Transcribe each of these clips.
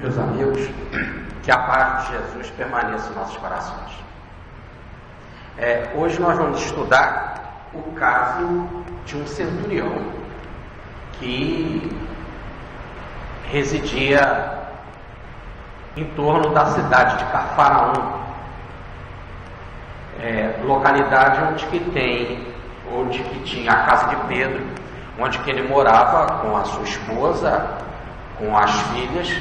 Meus amigos, que a paz de Jesus permaneça em nossos corações. Hoje nós vamos estudar o caso de um centurião que residia em torno da cidade de Cafarnaum, localidade onde que tinha a casa de Pedro, onde que ele morava com a sua esposa, com as filhas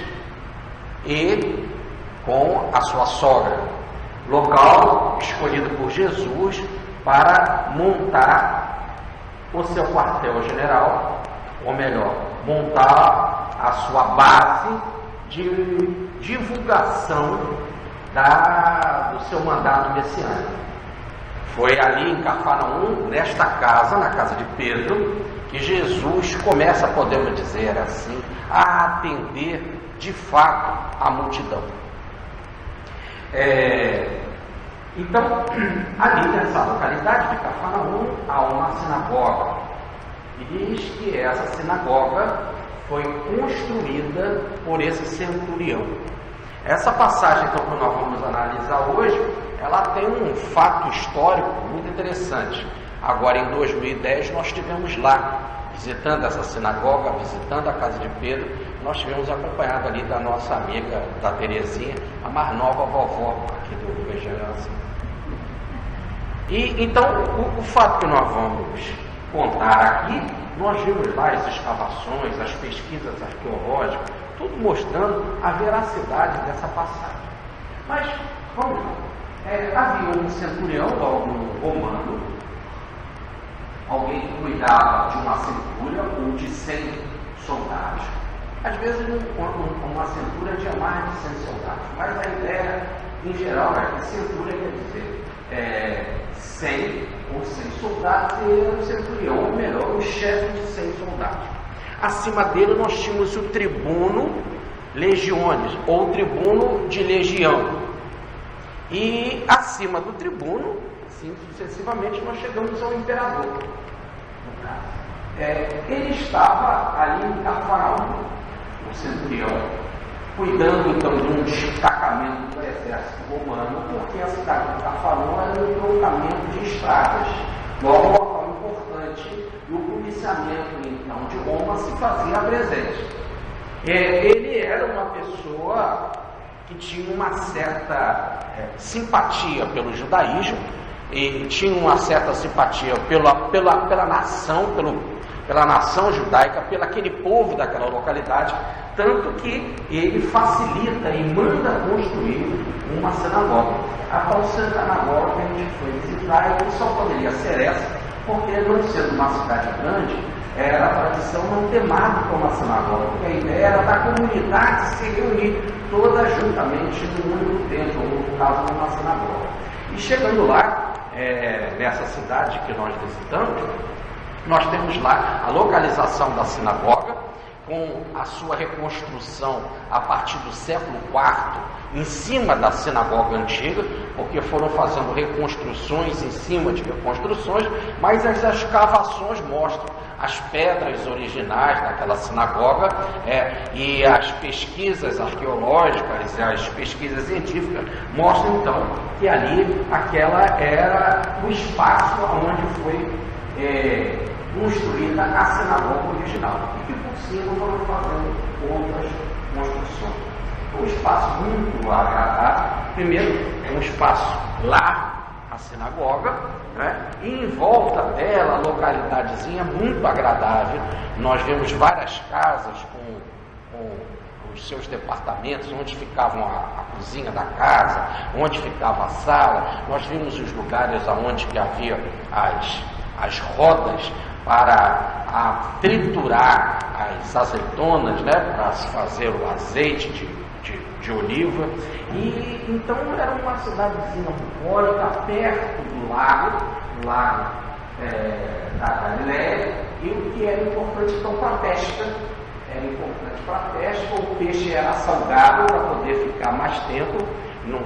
e com a sua sogra. Local escolhido por Jesus para montar o seu quartel-general, ou melhor, montar a sua base de divulgação do seu mandato messiânico. Foi ali em Cafarnaum, nesta casa, na casa de Pedro, que Jesus começa, podemos dizer assim, a atender de fato a multidão. Então, ali nessa localidade de Cafarnaum há uma sinagoga. E diz que essa sinagoga foi construída por esse centurião. Essa passagem então, que nós vamos analisar hoje, ela tem um fato histórico muito interessante. Agora em 2010 nós estivemos lá, visitando essa sinagoga, visitando a casa de Pedro. Nós tivemos acompanhado ali da nossa amiga, da Terezinha, a mais nova vovó aqui do Regeneração. E então o fato que nós vamos contar aqui, nós vimos lá as escavações, as pesquisas arqueológicas, tudo mostrando a veracidade dessa passagem. Mas, vamos lá. Havia um centurião, algum romano, alguém que cuidava de uma centúria ou de 100 soldados. Às vezes uma centúria tinha mais de 100 soldados, mas a ideia, em geral, é que centúria quer dizer 100 ou 100 soldados, e ele era o centurião, ou melhor, o chefe de 100 soldados. Acima dele nós tínhamos o tribuno legiones, ou tribuno de legião. E acima do tribuno, assim sucessivamente, nós chegamos ao imperador. Ele estava ali em Cafarnaum, o centurião, cuidando então de um destacamento do exército romano, porque a cidade de Cafarnaum era um entroncamento de estradas, logo um local importante, e o policiamento então de Roma se fazia presente. Ele era uma pessoa que tinha uma certa simpatia pelo judaísmo, e tinha uma certa simpatia pela nação judaica, pelo aquele povo daquela localidade, tanto que ele facilita e manda construir uma sinagoga. A tal sinagoga que a gente foi visitar, e só poderia ser essa, porque não sendo uma cidade grande, era a tradição não ter mais como uma sinagoga, porque a ideia era da comunidade se reunir toda juntamente no único templo, ou no caso de uma sinagoga. E chegando lá, nessa cidade que nós visitamos, nós temos lá a localização da sinagoga, com a sua reconstrução a partir do século IV, em cima da sinagoga antiga, porque foram fazendo reconstruções em cima de reconstruções, mas as escavações mostram as pedras originais daquela sinagoga, e as pesquisas arqueológicas, as pesquisas científicas mostram então que ali aquela era o espaço onde foi construída a sinagoga original, e que por cima foram fazendo outras construções. Um espaço muito agradável. Primeiro, é um espaço largo, a sinagoga, e em volta dela, a localidadezinha muito agradável. Nós vemos várias casas com os seus departamentos, onde ficavam a cozinha da casa, onde ficava a sala. Nós vimos os lugares onde que havia as rodas para triturar as azeitonas, para se fazer o azeite de oliva. E então era uma cidadezinha bucólica, perto do lago da Galileia, e o que era importante então para a pesca. Era importante para a pesca, o peixe era salgado para poder ficar mais tempo.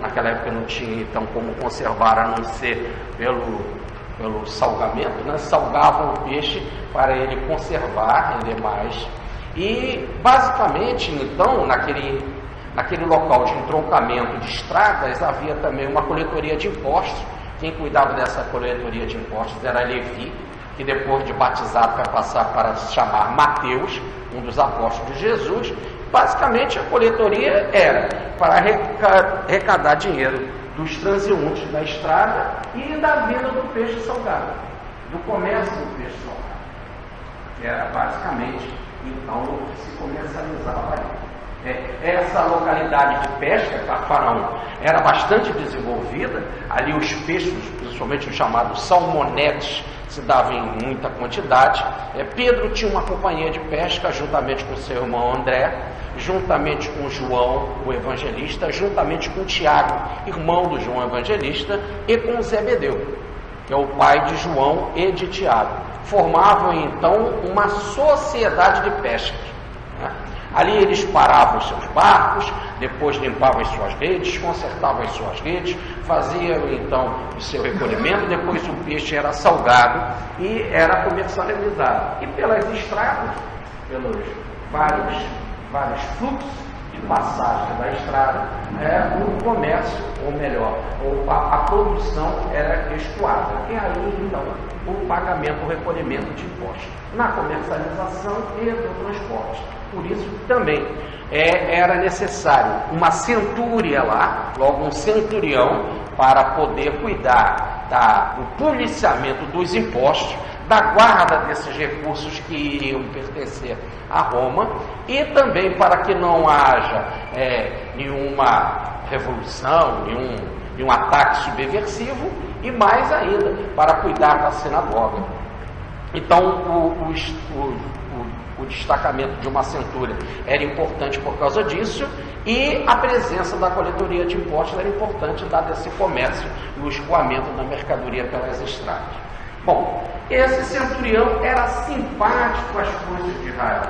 Naquela época não tinha então como conservar, a não ser pelo salgamento, salgavam o peixe para ele conservar, render mais. E basicamente então aquele local de entroncamento de estradas, havia também uma coletoria de impostos. Quem cuidava dessa coletoria de impostos era Levi, que depois de batizado vai passar para se chamar Mateus, um dos apóstolos de Jesus. Basicamente, a coletoria era para arrecadar dinheiro dos transeuntes da estrada e da venda do peixe salgado, do comércio do peixe salgado, que era basicamente então o que se comercializava ali. Essa localidade de pesca, Cafarnaum, era bastante desenvolvida. Ali os peixes, principalmente os chamados salmonetes, se davam em muita quantidade. Pedro tinha uma companhia de pesca juntamente com seu irmão André, juntamente com João, o evangelista, juntamente com Tiago, irmão do João evangelista, e com Zebedeu, que é o pai de João e de Tiago. Formavam então uma sociedade de pesca, né? Ali eles paravam os seus barcos, depois limpavam as suas redes, consertavam as suas redes, faziam então o seu recolhimento, depois o peixe era salgado e era comercializado. E pelas estradas, pelos vários fluxos de passagem da estrada, o comércio, ou melhor, a produção era escoada. E aí então o pagamento, o recolhimento de impostos na comercialização e no transporte. Por isso também era necessário uma centúria lá, logo um centurião, para poder cuidar do policiamento dos impostos, da guarda desses recursos que iriam pertencer a Roma, e também para que não haja nenhuma revolução, nenhum ataque subversivo, e mais ainda para cuidar da sinagoga. Então o destacamento de uma centúria era importante por causa disso, e a presença da coletoria de impostos era importante, dado esse comércio e o escoamento da mercadoria pelas estradas. Bom, esse centurião era simpático às forças de Israel.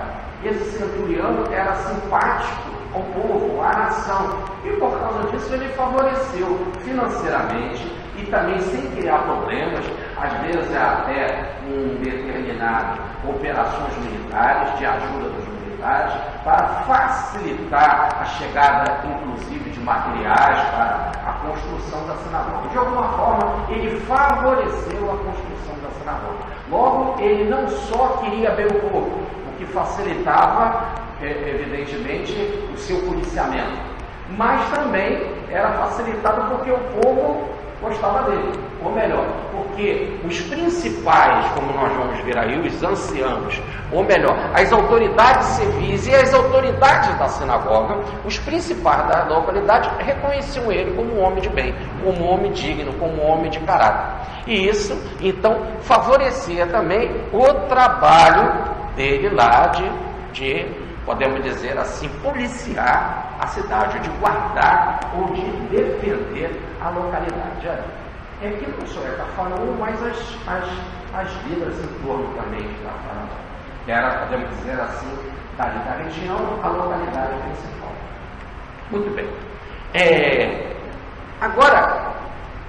Esse centurião era simpático ao povo, à nação, e por causa disso ele favoreceu financeiramente e também sem criar problemas, às vezes até em determinadas operações militares, de ajuda dos militares, para facilitar a chegada, inclusive, de materiais para a construção da sinagoga. De alguma forma, ele favoreceu a construção da sinagoga. Logo, ele não só queria bem o povo, o que facilitava, evidentemente, o seu policiamento, mas também era facilitado porque o povo gostava dele, ou melhor, porque os principais, como nós vamos ver aí, os anciãos, ou melhor, as autoridades civis e as autoridades da sinagoga, os principais da localidade reconheciam ele como um homem de bem, como um homem digno, como um homem de caráter. E isso, então, favorecia também o trabalho dele lá de podemos dizer assim, policiar a cidade, de guardar ou de defender a localidade. É que não só é Cafarnaum, mas as vilas em torno também de Cafarnaum. Era, podemos dizer assim, da região, a localidade principal. Muito bem. Agora,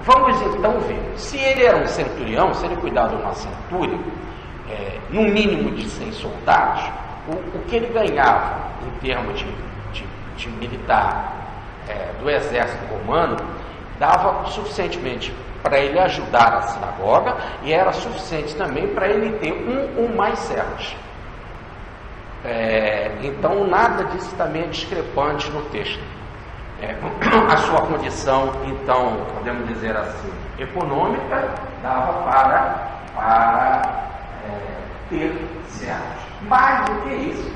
vamos então ver. Se ele era um centurião, se ele cuidava de uma centúria, no mínimo de 100 soldados, o que ele ganhava em termos de militar do exército romano dava suficientemente para ele ajudar a sinagoga, e era suficiente também para ele ter um ou mais servos. Então nada disso também é discrepante no texto. A sua condição, então, podemos dizer assim, econômica, dava para ter servos. Mais do que isso,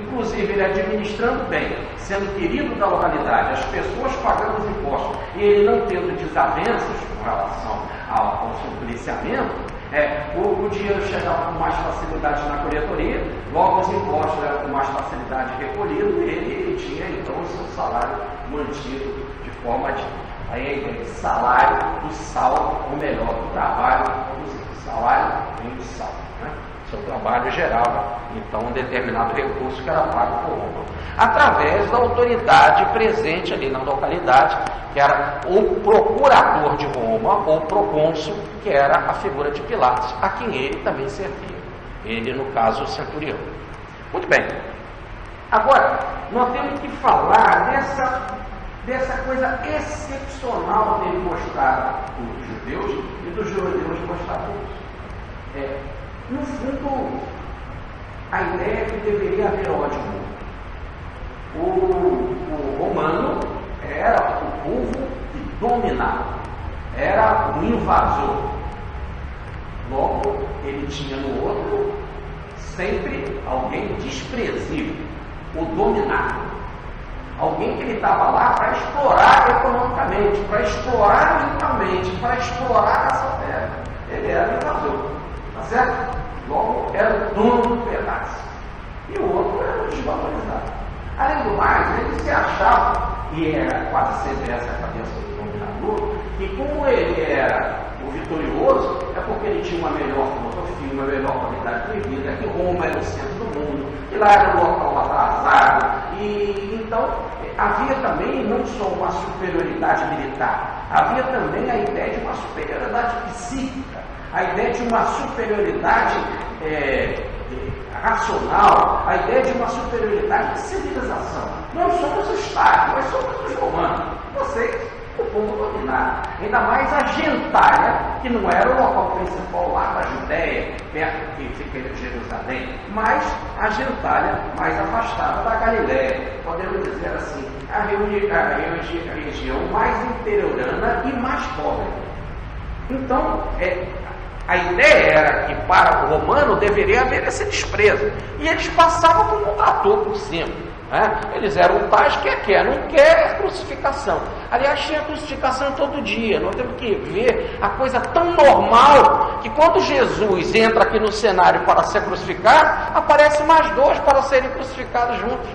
inclusive ele administrando bem, sendo querido da localidade, as pessoas pagando os impostos, e ele não tendo desavenças com relação ao seu policiamento, o dinheiro chegava com mais facilidade na coletoria, logo os impostos eram com mais facilidade recolhidos, e ele tinha então o seu salário mantido de forma digna. Aí a ideia de salário do sal, ou melhor, do trabalho produzido. Salário vem do sal, né? Seu trabalho gerava então um determinado recurso que era pago por Roma, através da autoridade presente ali na localidade, que era o procurador de Roma, ou procônsul, que era a figura de Pilatos, a quem ele também servia. Ele, no caso, o centurião. Muito bem. Agora, nós temos que falar dessa coisa excepcional dele mostrar os judeus e dos judeus mostrar todos. No fundo, a ideia é que deveria haver ódio. O romano era o povo que dominava, era o invasor. Logo, ele tinha no outro sempre alguém desprezível, o dominado. Alguém que ele estava lá para explorar economicamente, para explorar mentalmente, para explorar essa terra. Ele era o invasor, tá certo? Logo, era o dono do pedaço. E o outro era o desvalorizado. Além do mais, ele se achava, e era quase sempre essa a cabeça do dominador, que como ele era o vitorioso, é porque ele tinha uma melhor filosofia, uma melhor qualidade de vida, que Roma era o centro do mundo, que lá era um local atrasado, e então havia também não só uma superioridade militar, havia também a ideia de uma superioridade psíquica, a ideia de uma superioridade racional, a ideia de uma superioridade de civilização. Nós somos o Estado, nós somos os romanos, vocês, o povo dominado. Ainda mais a gentalha, que não era o local principal lá da Judéia, perto que fica em Jerusalém, mas a gentalha mais afastada da Galiléia. Podemos dizer assim, a região mais interiorana e mais pobre. Então, a ideia era que para o romano deveria haver esse desprezo. E eles passavam como um trator por cima. Né? Eles eram tais que não quer crucificação. Aliás, tinha crucificação todo dia. Nós temos que ver a coisa tão normal que quando Jesus entra aqui no cenário para ser crucificado, aparecem mais dois para serem crucificados juntos.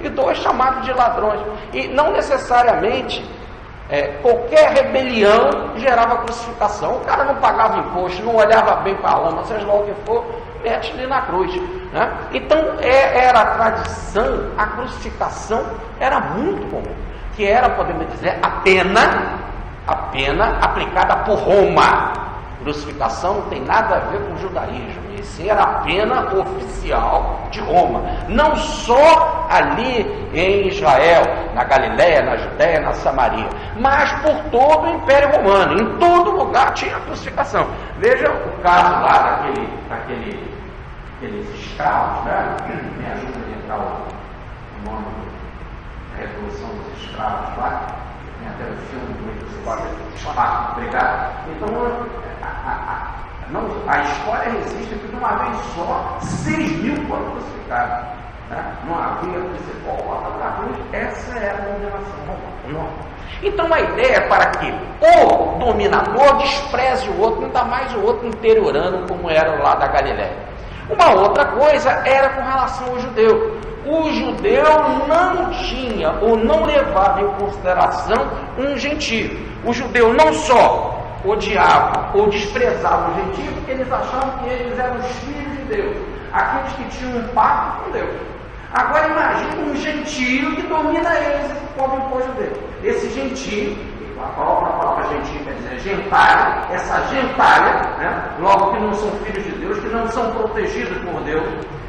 E dois chamados de ladrões. E não necessariamente qualquer rebelião gerava crucificação. O cara não pagava imposto, não olhava bem para a Roma, seja lá o que for, mete ele na cruz. Né? Então era a tradição, a crucificação era muito comum, que era, podemos dizer, a pena aplicada por Roma. Crucificação não tem nada a ver com o judaísmo, isso era a pena oficial de Roma, não só ali em Israel, na Galiléia, na Judéia, na Samaria, mas por todo o Império Romano, em todo lugar tinha crucificação. Veja o caso lá daqueles escravos, né? Me ajuda a lembrar o nome da Revolução dos Escravos lá, tem até o filme do Espartaco, obrigado. Então, a história resiste que de uma vez só 6.000 foram crucificados. Né? Não havia principal bota para a cruz, essa era a condenação romana. Então a ideia é para que o dominador despreze o outro, ainda mais o outro interiorano, como era lá da Galiléia. Uma outra coisa era com relação ao judeu. O judeu não tinha ou não levava em consideração um gentio. O judeu não só odiava ou desprezava o gentio, porque eles achavam que eles eram os filhos de Deus, aqueles que tinham um pacto com Deus. Agora imagine um gentio que domina eles e come o povo dele. Esse gentio, a palavra gentio quer dizer gentalha, essa gentalha, né, logo que não são filhos de Deus, que não são protegidos por Deus,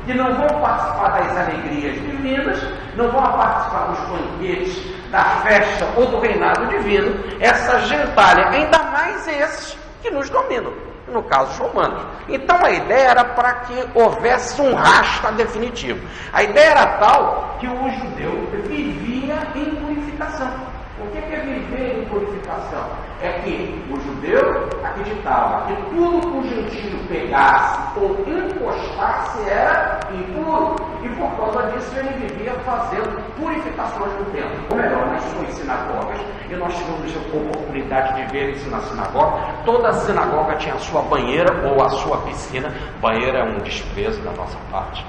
que não vão participar das alegrias divinas, não vão participar dos banquetes, da festa ou do reinado divino, essa gentalha, ainda mais esses que nos dominam, no caso os romanos. Então a ideia era para que houvesse um rastro definitivo. A ideia era tal que o judeu vivia em purificação. O que é viver em purificação? É que o judeu acreditava que tudo que o gentio pegasse ou encostasse era impuro, e por causa disso ele vivia fazendo purificações no templo. Ou melhor, nas suas sinagogas, e nós tivemos a oportunidade de ver isso na sinagoga. Toda sinagoga tinha a sua banheira ou a sua piscina. Banheira é um desprezo da nossa parte.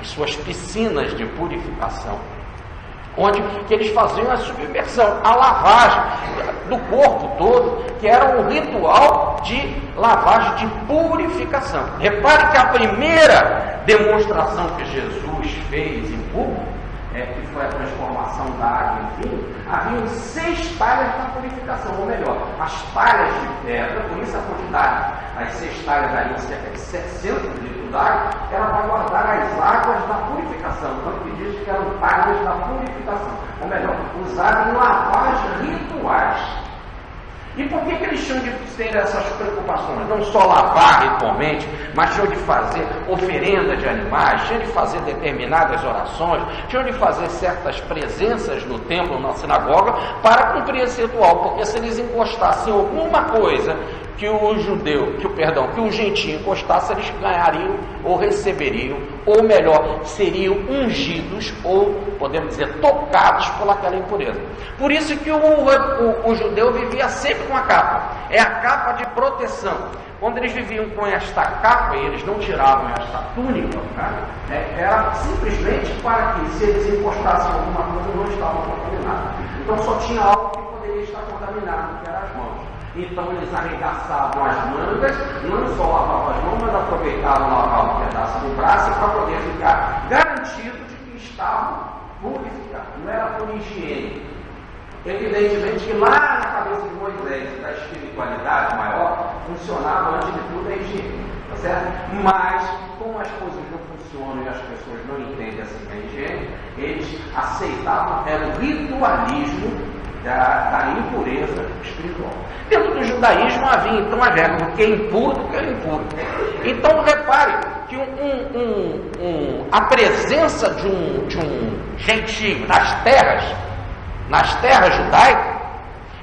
As suas piscinas de purificação, onde que eles faziam a submersão, a lavagem do corpo todo, que era um ritual de lavagem, de purificação. Repare que a primeira demonstração que Jesus fez em público, que foi a transformação da água em vinho, haviam 6 talhas da purificação, ou melhor, as talhas de pedra, por isso a quantidade, as 6 talhas dariam cerca de 700 litros d'água, era para guardar as águas da purificação, tanto que diz que eram montanhas da purificação, ou melhor, usaram lavagens rituais. E por que eles tinham de ter essas preocupações? Não só lavar ritualmente, mas tinham de fazer oferenda de animais, tinham de fazer determinadas orações, tinham de fazer certas presenças no templo, na sinagoga, para cumprir esse ritual, porque se eles encostassem alguma coisa que o judeu, que o gentio encostasse, eles ganhariam ou receberiam, ou melhor, seriam ungidos ou, podemos dizer, tocados por aquela impureza. Por isso que o judeu vivia sempre com a capa, é a capa de proteção. Quando eles viviam com esta capa e eles não tiravam esta túnica, era simplesmente para que, se eles encostassem alguma coisa, não estavam contaminados. Então só tinha algo que poderia estar contaminado, que eram as mãos. Então eles arregaçavam as mangas, não só lavavam as mãos, mas aproveitavam lavar um pedaço do braço para poder ficar garantido de que estavam purificados. Não era por higiene. Evidentemente que lá na cabeça de Moisés, da espiritualidade maior, funcionava antes de tudo a higiene, tá certo? Mas, como as coisas não funcionam e as pessoas não entendem assim a higiene, eles aceitavam, era o ritualismo da impureza espiritual. Dentro do judaísmo havia então a regra do que é impuro do que é impuro. Então repare que a presença de um gentio nas terras judaicas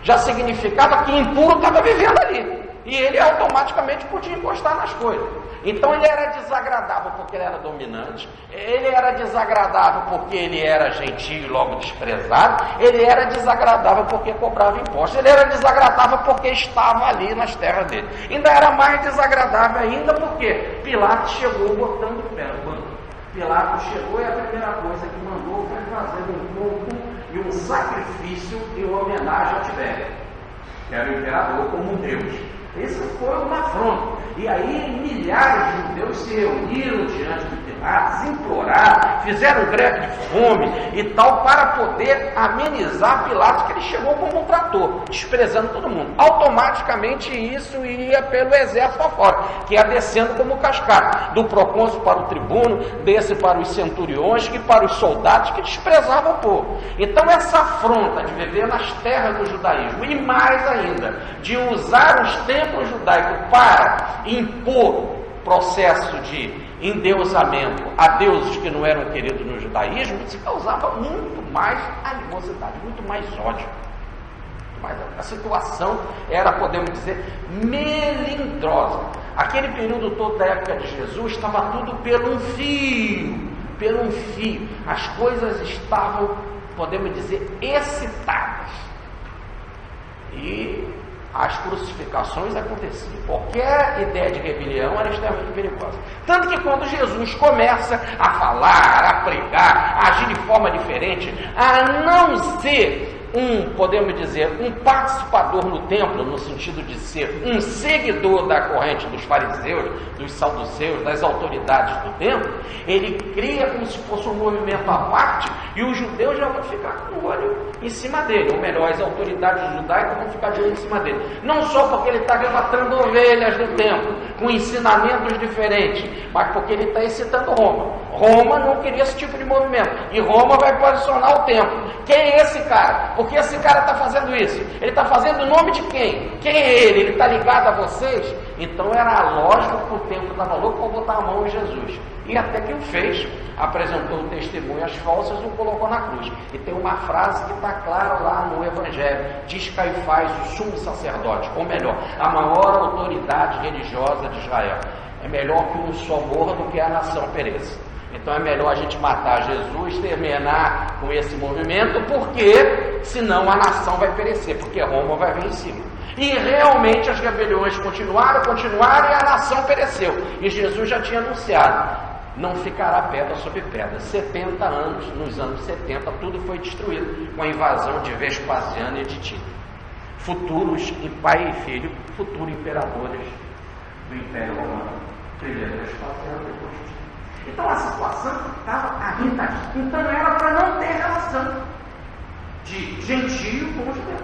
já significava que impuro estava vivendo ali. E ele automaticamente podia encostar nas coisas. Então ele era desagradável porque ele era dominante, ele era desagradável porque ele era gentio e logo desprezado, ele era desagradável porque cobrava impostos, ele era desagradável porque estava ali nas terras dele. Ainda era mais desagradável ainda porque Pilatos chegou botando o pé no banco. Pilatos chegou e a primeira coisa que mandou foi fazer um culto e um sacrifício em homenagem a Tibério, que era o imperador como um deus. Esse foi uma afronta. E aí milhares de judeus se reuniram diante de Pilatos, imploraram, fizeram greve de fome e tal, para poder amenizar Pilatos, que ele chegou como um trator, desprezando todo mundo. Automaticamente isso ia pelo exército afora, que ia descendo como cascata, do procônsul para o tribuno, desse para os centuriões, que para os soldados que desprezavam o povo. Então essa afronta de viver nas terras do judaísmo, e mais ainda, de usar os templos judaicos para impor processo de endeusamento a deuses que não eram queridos no judaísmo, se causava muito mais animosidade, muito mais ódio. A situação era, podemos dizer, melindrosa. Aquele período todo da época de Jesus estava tudo pelo um fio. As coisas estavam, podemos dizer, excitadas. E as crucificações aconteciam. Qualquer ideia de rebelião era extremamente perigosa. Tanto que quando Jesus começa a falar, a pregar, a agir de forma diferente, a não ser podemos dizer, um participador no templo, no sentido de ser um seguidor da corrente dos fariseus, dos saduceus, das autoridades do templo, ele cria como se fosse um movimento à parte, e os judeus já vão ficar com o olho em cima dele, ou melhor, as autoridades judaicas vão ficar de olho em cima dele, não só porque ele está arrebatando ovelhas do templo, com ensinamentos diferentes, mas porque ele está excitando Roma. Roma não queria esse tipo de movimento, e Roma vai posicionar o templo. Quem é esse cara? Porque esse cara está fazendo isso? Ele está fazendo em nome de quem? Quem é ele? Ele está ligado a vocês? Então era lógico que o templo estava louco para botar a mão em Jesus. E até que o fez, apresentou testemunhas falsas e o colocou na cruz. E tem uma frase que está clara lá no Evangelho, diz Caifás, o sumo sacerdote, ou melhor, a maior autoridade religiosa de Israel. É melhor que um só morra do que a nação pereça. Então é melhor a gente matar Jesus, terminar com esse movimento, porque senão a nação vai perecer, porque Roma vai vir em cima. E realmente as rebeliões continuaram e a nação pereceu. E Jesus já tinha anunciado, não ficará pedra sobre pedra. 70 anos, nos anos 70, tudo foi destruído com a invasão de Vespasiano e de Tito. Futuros, pai e filho, futuros imperadores do Império Romano. Primeiro Vespasiano, depois Tito. Então a situação estava arretada. Então era para não ter relação de gentio com judeu.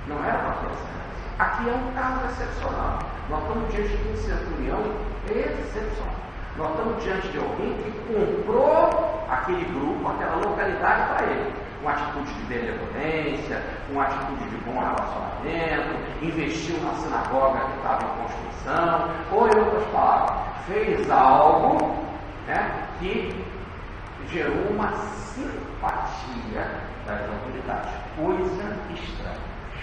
Não era para ter essa relação. Aqui é um caso excepcional. Nós estamos diante de um centurião excepcional. Nós estamos diante de alguém que comprou aquele grupo, aquela localidade para ele. Com atitude de benevolência, com atitude de bom relacionamento, investiu na sinagoga que estava em construção, ou em outras palavras, fez algo, né, que gerou uma simpatia das autoridades. Coisa estranha.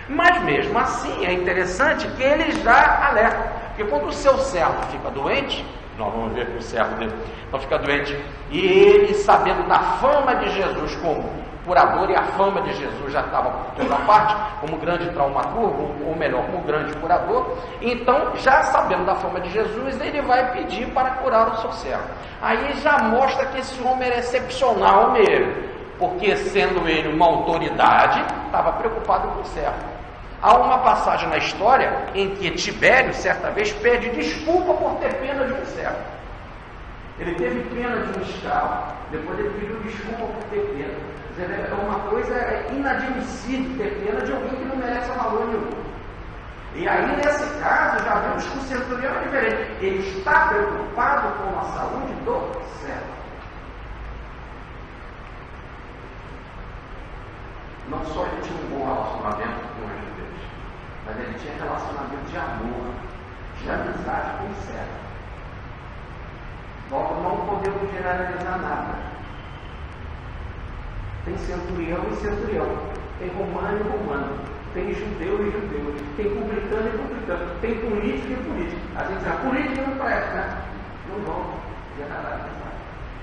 Mas mesmo assim é interessante que ele já alerta, porque quando o seu servo fica doente, nós vamos ver que o servo dele não fica doente, e ele, sabendo da fama de Jesus como curador, e a fama de Jesus já estava por toda parte, como grande traumaturgo, ou melhor, como grande curador, então, já sabendo da fama de Jesus, ele vai pedir para curar o seu servo. Aí já mostra que esse homem era excepcional mesmo, porque sendo ele uma autoridade, estava preocupado com o servo. Há uma passagem na história em que Tibério, certa vez, pede desculpa por ter pena de um servo. Ele teve pena de um escravo, depois ele pediu desculpa por ter pena. É uma coisa inadmissível ter pena de alguém que não merece valor nenhum. E aí, nesse caso, já vemos que o centurião é diferente. Ele está preocupado com a saúde do servo. Não só ele tinha um bom relacionamento com os judeus, mas ele tinha relacionamento de amor, de amizade com o servo. Logo, não podemos generalizar nada. Tem centurião e centurião, tem romano e romano, tem judeu e judeu, tem publicano e publicano, tem político e político. A gente diz, a política não presta, né? Não vão generalizar.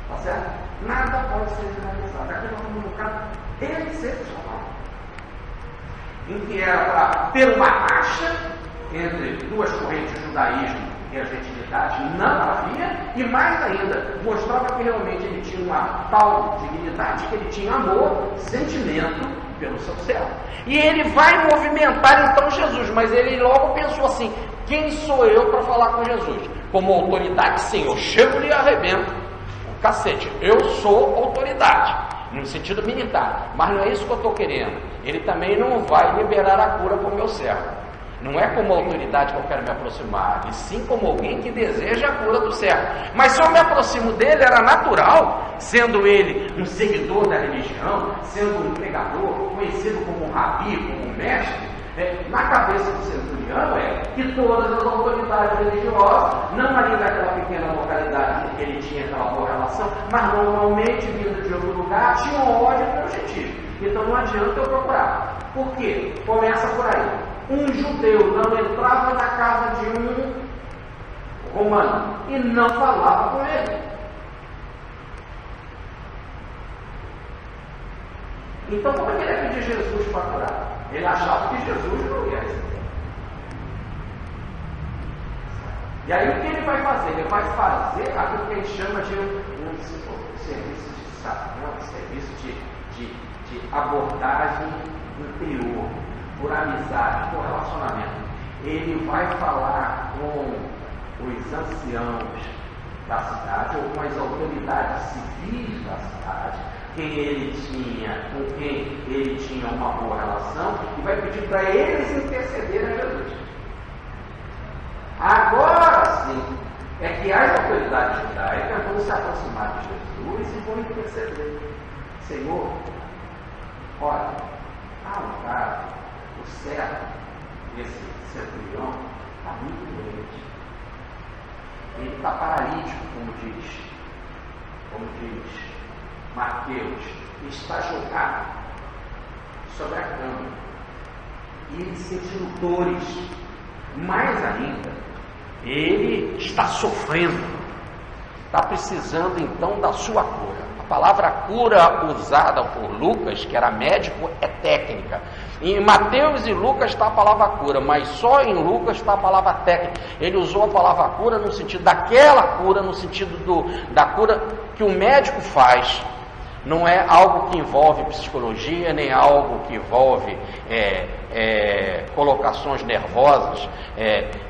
Tá certo? Nada pode ser generalizado. Aqui nós estamos num caso excepcional, em que era para ter uma racha entre duas correntes de judaísmo e a gentilidade, não havia, e mais ainda, mostrava que realmente ele tinha uma tal dignidade, que ele tinha amor, sentimento pelo seu servo. E ele vai movimentar então Jesus, mas ele logo pensou assim: quem sou eu para falar com Jesus? Como autoridade, sim, eu chego e arrebento o cacete, eu sou autoridade, no sentido militar, mas não é isso que eu estou querendo. Ele também não vai liberar a cura para o meu servo. Não é como autoridade que eu quero me aproximar, e sim como alguém que deseja a cura do servo. Mas se eu me aproximo dele, era natural, sendo ele um seguidor da religião, sendo um pregador, conhecido como um rabi, como um mestre, na cabeça do centurião é que todas as autoridades religiosas, não ali daquela pequena localidade que ele tinha aquela boa relação, mas normalmente vindo de outro lugar, tinham ódio pelo gentil. Então não adianta eu procurar. Por quê? Começa por aí. Um judeu não entrava na casa de um romano e não falava com ele. Então como é que ele ia pedir Jesus para curar? Ele achava que Jesus não ia receber. E aí o que ele vai fazer? Ele vai fazer aquilo que a gente chama de um serviço de saco, um serviço de abordagem interior, por amizade, por relacionamento. Ele vai falar com os anciãos da cidade, ou com as autoridades civis da cidade, com quem ele tinha uma boa relação, e vai pedir para eles intercederem a Jesus. Agora sim, é que as autoridades judaicas vão se aproximar de Jesus e vão interceder. Senhor, olha, há um cara, o servo desse centurião está muito doente. Ele está paralítico, como diz Mateus, está jogado sobre a cama. E ele sentindo dores. Mais ainda, ele está sofrendo. Está precisando então da sua cura. A palavra cura usada por Lucas, que era médico, é técnica. Em Mateus e Lucas está a palavra cura, mas só em Lucas está a palavra técnica. Ele usou a palavra cura no sentido daquela cura, no sentido da cura que o médico faz. Não é algo que envolve psicologia, nem algo que envolve colocações nervosas,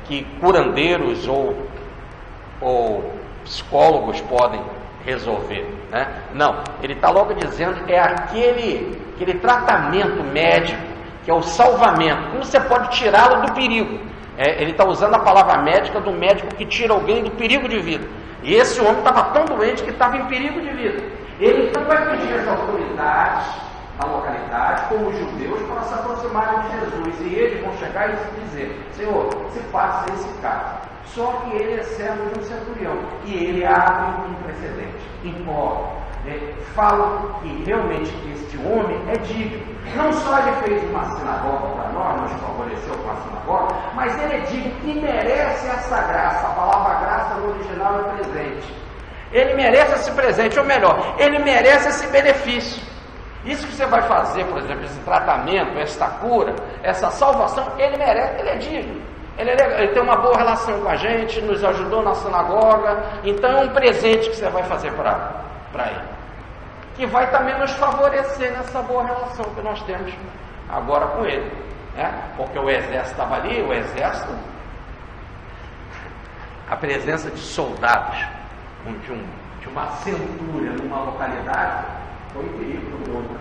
que curandeiros ou psicólogos podem resolver, né? Não, ele está logo dizendo que é aquele tratamento médico, que é o salvamento. Como você pode tirá-lo do perigo? Ele está usando a palavra médica do médico que tira alguém do perigo de vida. E esse homem estava tão doente que estava em perigo de vida. Ele então vai pedir às autoridades da localidade, como os judeus, para se aproximarem de Jesus. E eles vão chegar e dizer: Senhor, se passa esse caso. Só que ele é servo de um centurião. E ele abre um precedente. Implora. Fala que realmente este homem é digno. Não só ele fez uma sinagoga para nós, nos favoreceu com a sinagoga, mas ele é digno e merece essa graça. A palavra graça no original é presente. Ele merece esse presente, ou melhor, ele merece esse benefício. Isso que você vai fazer, por exemplo, esse tratamento, esta cura, essa salvação, ele merece, ele é digno. Ele tem uma boa relação com a gente, nos ajudou na sinagoga, então é um presente que você vai fazer para ele, que vai também nos favorecer nessa boa relação que nós temos agora com ele, né? Porque o exército estava ali, a presença de soldados de uma centúria numa localidade foi em perigo do mundo,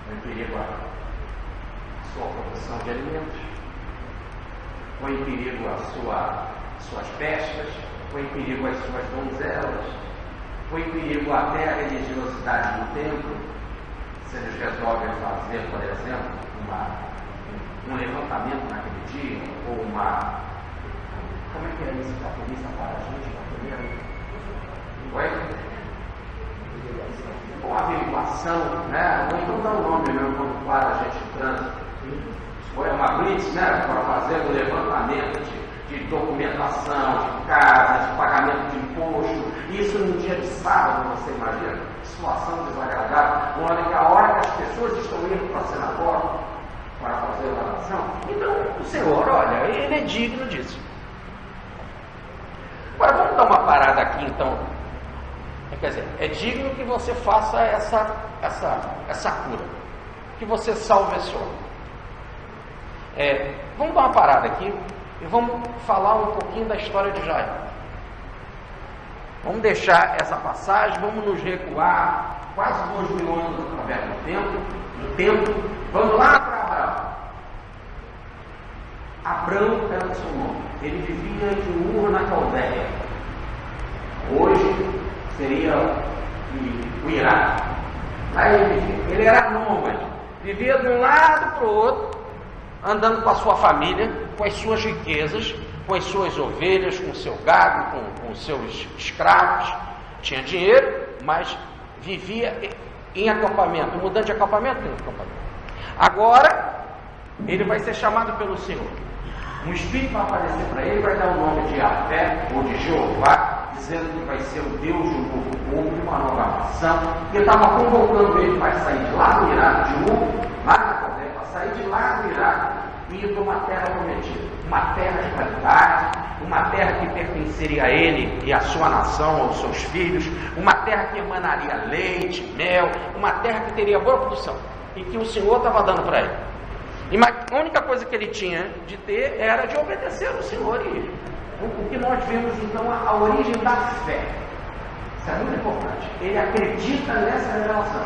foi em perigo a sua produção de alimentos, foi em perigo suas festas, foi em perigo as suas donzelas, foi em perigo até a religiosidade do templo. Se eles resolvem fazer, por exemplo, um levantamento naquele dia, ou como é que é isso que a polícia para a gente? Uma averiguação, né? Ou então dá um nome mesmo quando para a gente no trânsito. Foi uma blitz, né? Para fazer um levantamento de documentação, de casa, de pagamento de imposto. Isso num dia de sábado, você imagina? Situação desagradável. A hora que as pessoas estão indo para a sinagoga para fazer a oração. Então, o Senhor, olha, ele é digno disso. Agora, vamos dar uma parada aqui, então. Quer dizer, é digno que você faça essa cura, que você salve esse homem. Vamos dar uma parada aqui e vamos falar um pouquinho da história de Jairo. Vamos deixar essa passagem, vamos nos recuar quase 2000 anos através do tempo. Vamos lá para Abraão. Abrão era o seu nome. Ele vivia em Ur, na Caldeia. Hoje seria o Iraque. Lá ele era nômade, vivia de um lado para o outro, andando com a sua família, com as suas riquezas, com as suas ovelhas, com o seu gado, com os seus escravos. Tinha dinheiro, mas vivia em acampamento, mudando de acampamento em acampamento. Agora, ele vai ser chamado pelo Senhor. Um espírito vai aparecer para ele, vai dar o nome de Yahvé ou de Jeová, dizendo que vai ser o Deus de um novo povo, de uma nova nação. E estava convocando ele para sair de lá do Iraque, de Ur, lá na Caldeia, para sair de lá do Iraque e ir para uma terra prometida, uma terra de qualidade, uma terra que pertenceria a ele e à sua nação, aos seus filhos, uma terra que emanaria leite, mel, uma terra que teria boa produção e que o Senhor estava dando para ele. E a única coisa que ele tinha de ter era de obedecer ao Senhor. E o que nós vemos então a origem da fé. Isso é muito importante. Ele acredita nessa revelação,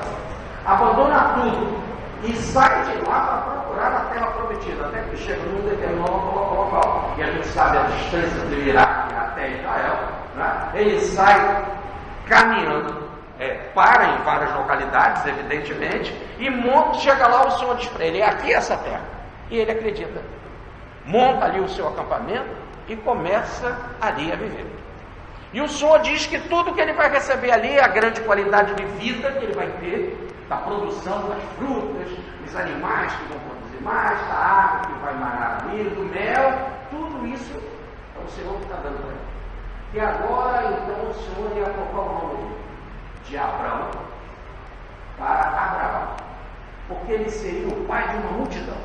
abandona tudo e sai de lá para procurar a terra prometida, até que chega num determinado local. E a gente sabe a distância do Iraque até Israel, né? Ele sai caminhando, para em várias localidades, evidentemente, e chega lá, o Senhor diz para ele: aqui é essa terra. E ele acredita, monta ali o seu acampamento e começa ali a viver. E o Senhor diz que tudo que ele vai receber ali, a grande qualidade de vida que ele vai ter, da produção das frutas, dos animais que vão produzir mais, da água que vai emanar ali, do mel, tudo isso é o Senhor que está dando para ele. E agora então o Senhor ia colocar o nome de Abraão para Abraão, porque ele seria o pai de uma multidão.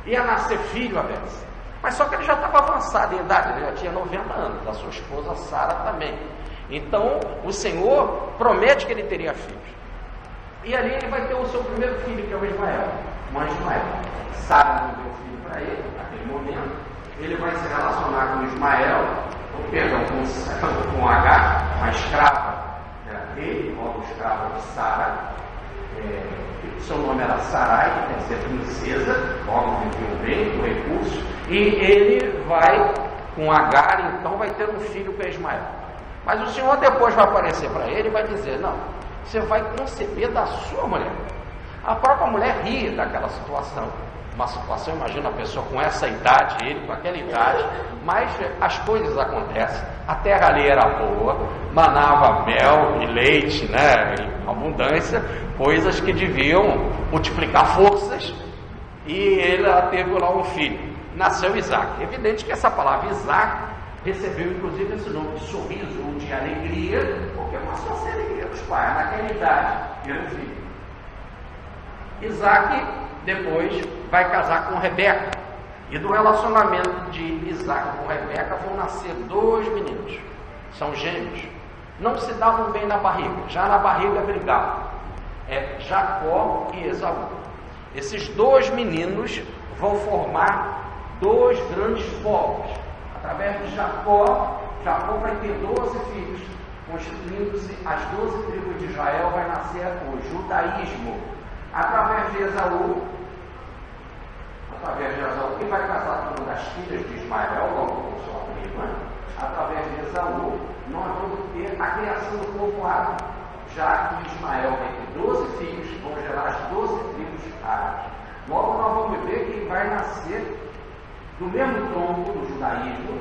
Ia nascer filho a Bess. Mas só que ele já estava avançado em idade, ele já tinha 90 anos, a sua esposa Sara também. Então o Senhor promete que ele teria filhos. E ali ele vai ter o seu primeiro filho, que é o Ismael, mãe Ismael. Sara não deu filho para ele naquele momento. Ele vai se relacionar com Ismael, com Agar, uma escrava dele, logo escrava de Sara, seu nome era Sarai, que quer dizer princesa, logo viveu bem, com recursos, e ele vai, com Agar, então vai ter um filho com Ismael. Mas o Senhor depois vai aparecer para ele e vai dizer, não, você vai conceber da sua mulher. A própria mulher ri daquela situação. Uma situação, imagina a pessoa com essa idade, ele com aquela idade, mas as coisas acontecem. A terra ali era boa, manava mel e leite, né, em abundância, coisas que deviam multiplicar forças, e ela teve lá um filho. Nasceu Isaac. Evidente que essa palavra Isaac recebeu inclusive esse nome de sorriso ou de alegria, porque passou a ser alegria dos pais, naquela idade, era um filho. Isaac depois vai casar com Rebeca, e do relacionamento de Isaac com Rebeca vão nascer 2 meninos, são gêmeos, não se davam bem na barriga, já na barriga brigavam, Jacó e Esaú. Esses 2 meninos vão formar 2 grandes povos. Através de Jacó vai ter 12 filhos, constituindo-se as 12 tribos de Israel, vai nascer o judaísmo. Através de Esaú, que vai casar com uma das filhas de Ismael, logo com sua prima, através de Esaú, nós vamos ter a criação do povo árabe, já que Ismael vai ter 12 filhos, vão gerar as 12 tribos árabes. Logo nós vamos ver que vai nascer do mesmo tronco do judaísmo,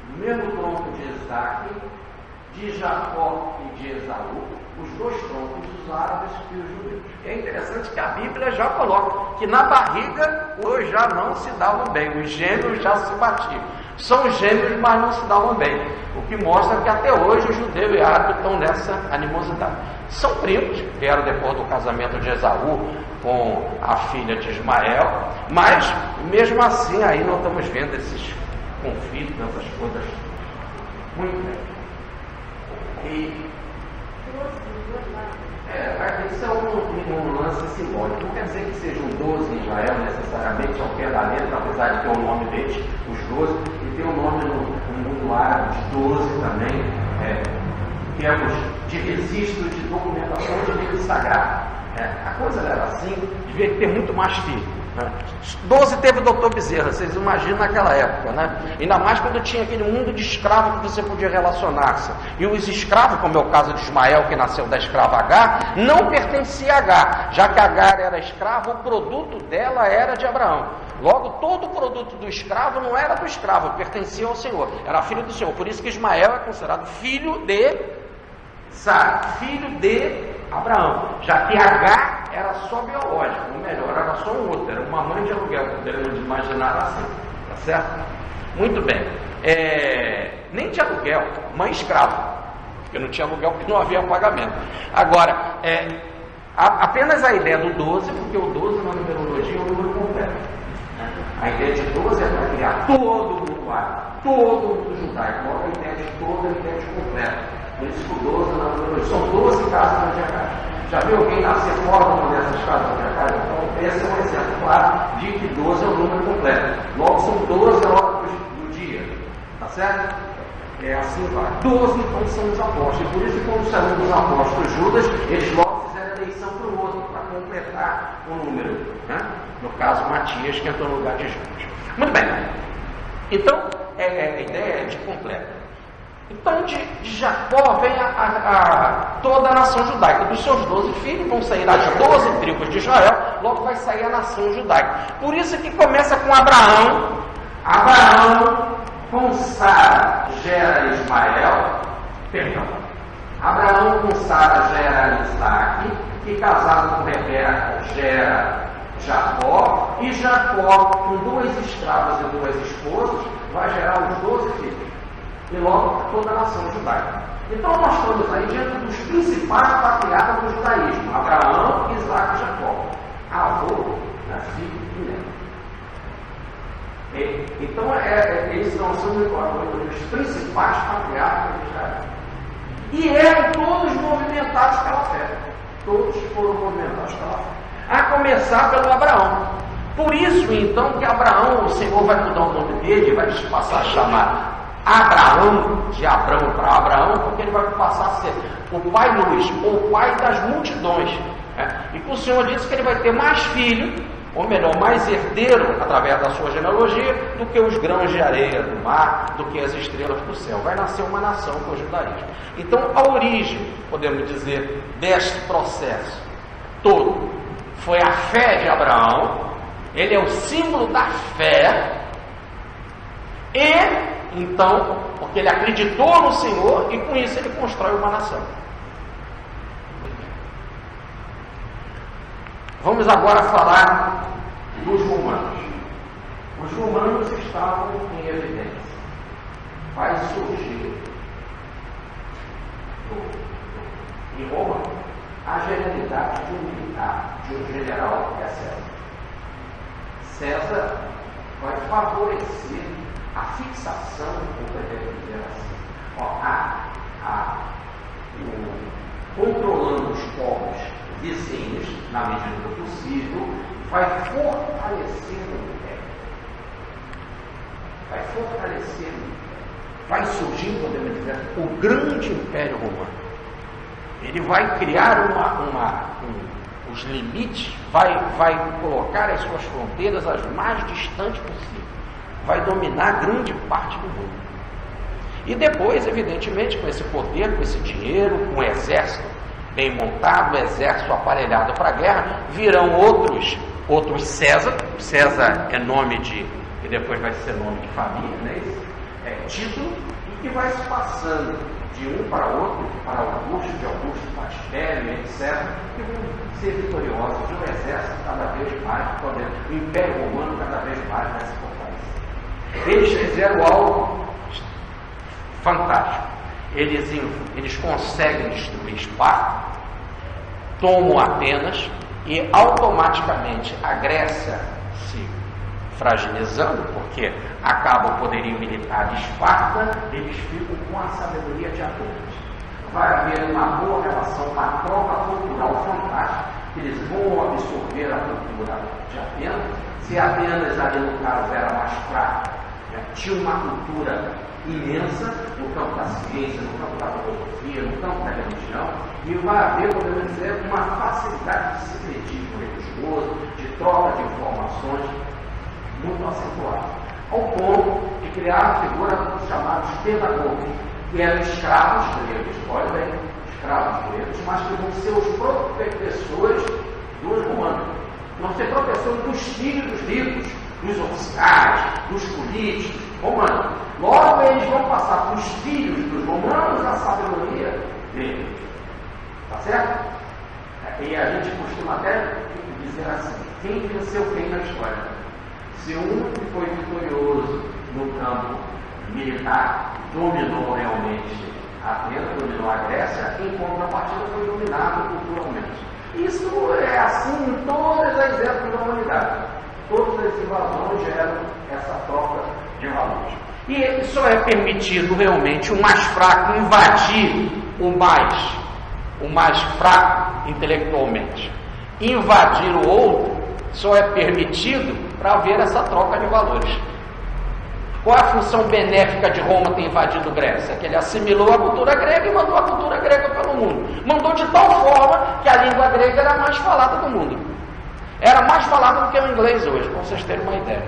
do mesmo tronco de Isaac, de Jacó e de Esaú, os 2 troncos, os árabes e os judeus. É interessante que a Bíblia já coloca que na barriga hoje já não se davam bem, os gêmeos já se batiam. São gêmeos, mas não se davam bem. O que mostra que até hoje o judeu e o árabe estão nessa animosidade. São primos, vieram depois do casamento de Esaú com a filha de Ismael, mas mesmo assim aí nós estamos vendo esses conflitos, essas coisas muito bem. Isso é um lance simbólico. Não quer dizer que sejam 12 em Israel necessariamente ao pé da letra, apesar de ter o nome deles, os 12, e tem o nome no mundo árabe de 12 também, termos de registro de documentação de livro sagrado. A coisa era assim, devia ter muito mais filho. 12 teve o doutor Bezerra, vocês imaginam naquela época, né? Ainda mais quando tinha aquele mundo de escravo que você podia relacionar-se. E os escravos, como é o caso de Ismael, que nasceu da escrava Agar, não pertencia a Agar, já que Agar era escrava, o produto dela era de Abraão. Logo, todo o produto do escravo não era do escravo, pertencia ao Senhor, era filho do Senhor. Por isso que Ismael é considerado filho de Sara, filho de Abraão, já que Agar era só biológica, ou melhor, era só um útero, uma mãe de aluguel, poderíamos imaginar assim, tá certo? Muito bem, nem de aluguel, mãe escrava, porque não tinha aluguel porque não havia pagamento. Agora, apenas a ideia do 12, porque o 12 na numerologia é um número completo. A ideia de 12 é para criar todo o mundo árabe, todo o mundo judaico, logo a ideia de todo, a ideia de completo. Por isso que o 12 na numerologia são 12 casas zodiacais. Já viu alguém nascer fora de uma dessas casas zodiacais? Então, esse é um exemplo claro de que 12 é o número completo. Logo, são 12 horas do dia. Tá certo? É assim, vai. 12, então, são os apóstolos. E por isso que, quando saiu dos apóstolos Judas, eles logo fizeram eleição para o outro, para completar o número. Né? No caso, Matias, que entrou no lugar de Judas. Muito bem. Então, a ideia é de completo. Então de Jacó vem toda a nação judaica. Dos seus 12 filhos vão sair as 12 tribos de Israel, logo vai sair a nação judaica. Por isso que começa com Abraão. Abraão com Sara gera Ismael. Perdão. Abraão com Sara gera Isaac, e casado com Rebeca gera Jacó, e Jacó com 2 escravos e 2 esposas vai gerar os 12 filhos. E logo toda a nação judaica. Então nós estamos aí diante dos principais patriarcas do judaísmo: Abraão, Isaac e Jacó, avô, filho e neto. Então eles são os principais patriarcas de Israel. E eram todos movimentados pela fé. Todos foram movimentados pela fé. A começar pelo Abraão. Por isso então que Abraão, o Senhor vai mudar o nome dele, vai passar a chamar Abraão, de Abrão para Abraão, porque ele vai passar a ser o pai luz, ou pai das multidões. E que o Senhor disse que ele vai ter mais filho, ou melhor, mais herdeiro, através da sua genealogia, do que os grãos de areia do mar, do que as estrelas do céu. Vai nascer uma nação, que é o judaísmo. Então, a origem, podemos dizer, deste processo todo, foi a fé de Abraão. Ele é o símbolo da fé. E, então, porque ele acreditou no Senhor, e com isso ele constrói uma nação. Vamos agora falar dos romanos. Os romanos estavam em evidência. Vai surgir em Roma a genialidade de um militar, de um general, que é César. César vai favorecer a fixação, como podemos dizer assim, controlando os povos vizinhos, na medida do possível, vai fortalecer o império. Vai fortalecer o império. Vai surgir, podemos dizer, o grande império romano. Ele vai criar os limites, vai colocar as suas fronteiras as mais distantes possíveis. Vai dominar grande parte do mundo. E depois, evidentemente, com esse poder, com esse dinheiro, com o exército bem montado, o exército aparelhado para a guerra, virão outros César. César é nome de, e depois vai ser nome de família, né? É título, e que vai se passando de um para outro, para Augusto, de Augusto para Tibério, etc., que vão ser vitoriosos, e o exército cada vez mais, o Império Romano cada vez mais vai se fortalecer. Eles fizeram algo fantástico. Eles conseguem destruir Esparta, tomam Atenas e automaticamente a Grécia se fragilizando, porque acaba o poderio militar de Esparta, eles ficam com a sabedoria de Atenas. Vai haver uma boa relação, uma troca cultural fantástica, eles vão absorver a cultura de Atenas. Se Atenas ali no caso era mais fraca, tinha uma cultura imensa no campo da ciência, no campo da filosofia, no campo da religião, e vai haver, podemos dizer, uma facilidade de secretismo religioso, de troca de informações muito acentuada, ao ponto de criar uma figura chamados pedagogos, que eram escravos gregos, olha bem, escravos gregos, mas que vão ser os professores dos romanos, vão ser professores dos filhos dos ricos, dos oficiais, dos políticos romanos. Logo eles vão passar para os filhos dos romanos a sabedoria deles. Tá certo? E a gente costuma até dizer assim: quem venceu quem na história? Se um que foi vitorioso no campo militar dominou realmente Atenas, dominou a Grécia, em contrapartida foi dominado culturalmente. Isso é assim em todas as épocas da humanidade. Todas as invasões geram essa troca de valores. E só é permitido realmente o mais fraco invadir o mais fraco intelectualmente. Invadir o outro só é permitido para haver essa troca de valores. Qual é a função benéfica de Roma ter invadido Grécia? É que ele assimilou a cultura grega e mandou a cultura grega pelo mundo. Mandou de tal forma que a língua grega era a mais falada do mundo. Era mais falada do que o inglês hoje, para vocês terem uma ideia.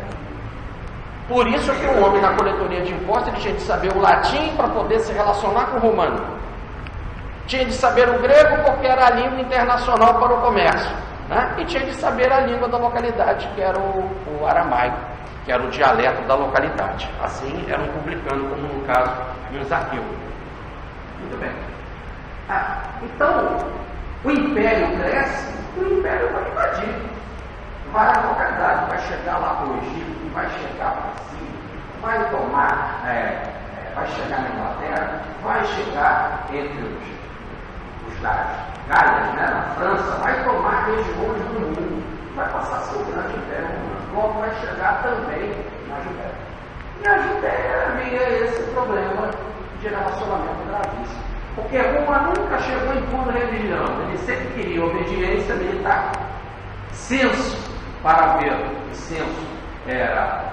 Por isso que o homem na coletoria de impostos ele tinha de saber o latim para poder se relacionar com o romano. Tinha de saber o grego porque era a língua internacional para o comércio. Né? E tinha de saber a língua da localidade, que era o aramaico, que era o dialeto da localidade. Assim eram publicando, como no caso de Zaqueu. Muito bem. Então, o império cresce, o império vai invadir várias localidades, vai chegar lá para o Egito, vai chegar para a Síria, vai tomar, vai chegar na Inglaterra, vai chegar entre os Gaias, né, na França, vai tomar regiões do mundo, vai passar a ser o grande império romano, logo vai chegar também na Judéia. E a Judéia havia esse problema de relacionamento gravíssimo, porque Roma nunca chegou em pura religião, ele sempre queria obediência militar, censo para ver, o censo era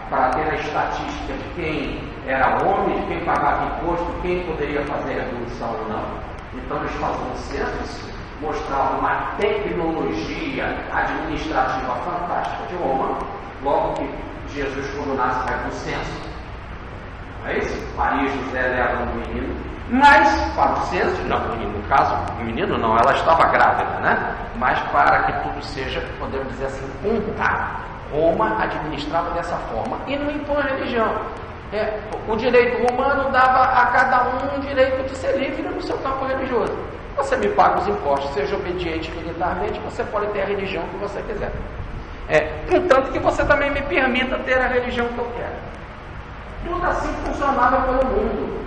para ter a estatística de quem era homem, de quem pagava imposto, quem poderia fazer a revolução ou não. Então eles faziam censos mostrava uma tecnologia administrativa fantástica de Roma. Logo que Jesus, quando nasce, vai para o censo. Não é isso? Maria e José levam um menino, mas para o censo, não, no caso, o menino não, ela estava grávida, né? Mas para que tudo seja, podemos dizer assim, contado. Roma administrava dessa forma e não impõe a religião. O direito romano dava a cada um o direito de ser livre no seu campo religioso. Você me paga os impostos, seja obediente militarmente, você pode ter a religião que você quiser. Contanto que você também me permita ter a religião que eu quero. Tudo assim funcionava pelo mundo.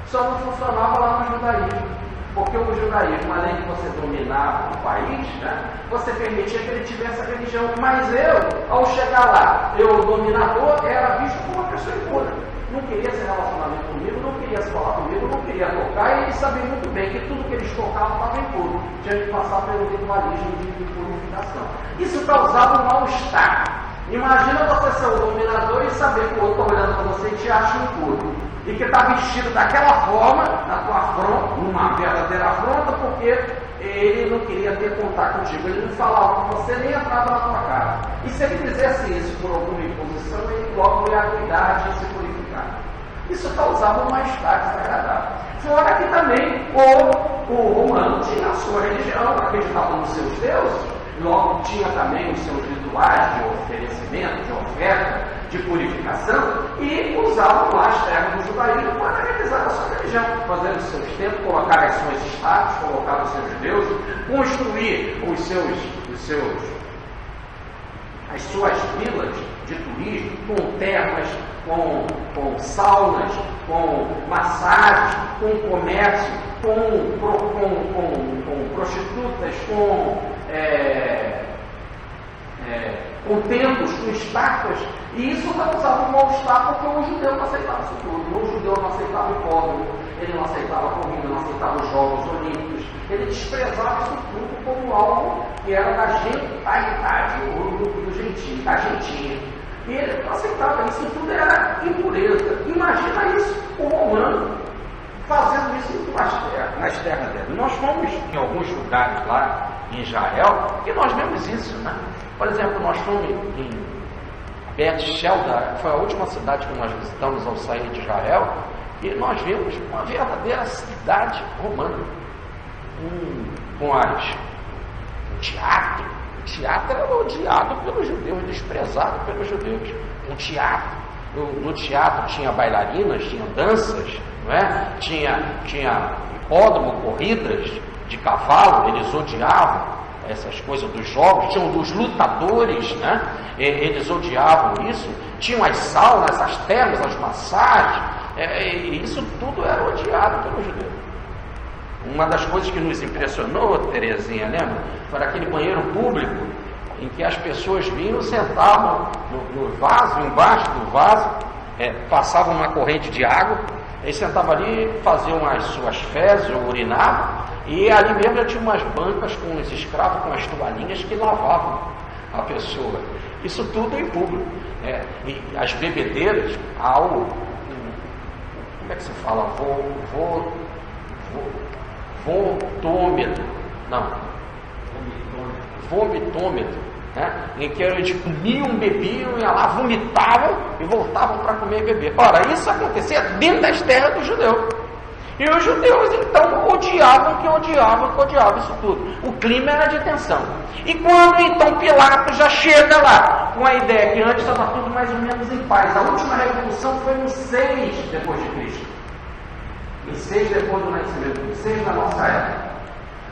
Só não funcionava lá no judaísmo. Porque o judaísmo, além de você dominar o país, né, você permitia que ele tivesse a religião. Mas eu, ao chegar lá, eu, o dominador, era visto como uma pessoa impura. Não queria se relacionamento comigo, não queria se falar comigo, não queria tocar, e eles sabiam muito bem que tudo que eles tocavam estava impuro. Tinha que passar pelo ritualismo de purificação. Isso causava um mal-estar. Imagina você ser o dominador e saber que o outro está olhando para você e te acha impuro. E que está vestido daquela forma, na tua afronta, numa verdadeira afronta, porque ele não queria ter contato contigo, ele não falava com você, nem entrava na tua casa. E se ele fizesse isso por alguma imposição, ele logo ia cuidar de se purificar. Isso causava um mal-estar desagradável. Fora que também o romano tinha a sua religião, acreditava nos seus deuses, logo tinha também os seus rituais de oferecimento, de oferta, de purificação, e usavam lá as terras do judaísmo para realizar a sua religião, fazer os seus templos, colocar as suas estátuas, colocar os seus deuses, construir as suas vilas de turismo, com termas, com saunas, com massagens, com comércio, com prostitutas, com templos, com estátuas, e isso causava um mal-estar porque o judeu não aceitava isso tudo. O judeu não aceitava o hipódromo, ele não aceitava a corrida, não aceitava os Jogos Olímpicos, ele desprezava isso tudo como algo que era da gentilidade, do gentil, da gentinha. E ele não aceitava, isso tudo era impureza. Imagina isso, o romano fazendo isso nas terras dele. Nós fomos em alguns lugares lá em Israel e nós vemos isso, né? Por exemplo, nós fomos em Bet-She'da, foi a última cidade que nós visitamos ao sair de Israel, e nós vimos uma verdadeira cidade romana, com um teatro. O teatro era odiado pelos judeus, desprezado pelos judeus. Um teatro. No teatro tinha bailarinas, tinha danças, não é? Tinha hipódromo, corridas de cavalo, eles odiavam essas coisas dos jogos, tinham dos lutadores, né? Eles odiavam isso, tinham as saunas, as termas, as massagens, isso tudo era odiado pelos judeus. Uma das coisas que nos impressionou, Terezinha, lembra? Foi aquele banheiro público em que as pessoas vinham, sentavam no vaso, embaixo do vaso, passavam uma corrente de água, eles sentavam ali, faziam as suas fezes, urinavam, e ali mesmo já tinha umas bancas com os escravos, com as toalhinhas que lavavam a pessoa. Isso tudo em público. E as bebedeiras, como é que se fala? Vomitômetro, né? Em que eles comiam, bebiam, iam lá, vomitavam e voltavam para comer e beber. Ora, isso acontecia dentro das terras do judeu. E os judeus então odiavam isso tudo. O clima era de tensão. E quando então Pilatos já chega lá, com a ideia que antes estava tudo mais ou menos em paz. A última revolução foi no 6 depois de Cristo. Em 6 depois do nascimento, em 6 da nossa era.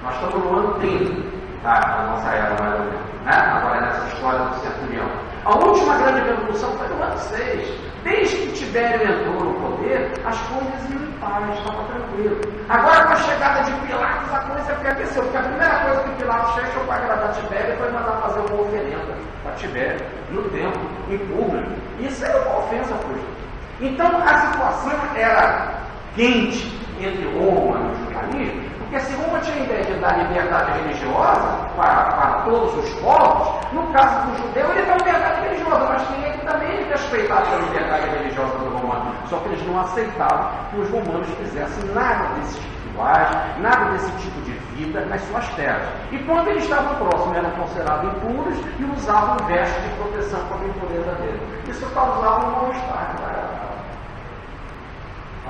Nós estamos no ano 30 da nossa era, mais ou menos, né? Agora nessa história do centurião. A última grande revolução foi no ano 6. Desde que Tibério entrou no poder, as coisas iam em paz, estava tranquilo. Agora, com a chegada de Pilatos, a coisa aconteceu, porque a primeira coisa que Pilatos fez foi para agradar Tibério foi mandar fazer uma oferenda para Tibério, no templo, em público. Isso era uma ofensa para os judeus. Então, a situação era quente entre Roma e o judaísmo, porque se Roma tinha a ideia de dar liberdade religiosa para todos os povos, no caso do judeu, ele dá liberdade religiosa, mas tinha que também respeitar a liberdade religiosa do romano. Só que eles não aceitavam que os romanos fizessem nada desse tipo de sexuais, nada desse tipo de vida nas suas terras. E quando eles estavam próximos, eram considerados impuros e usavam vestes de proteção contra a impureza dele. Isso causava um mal-estar.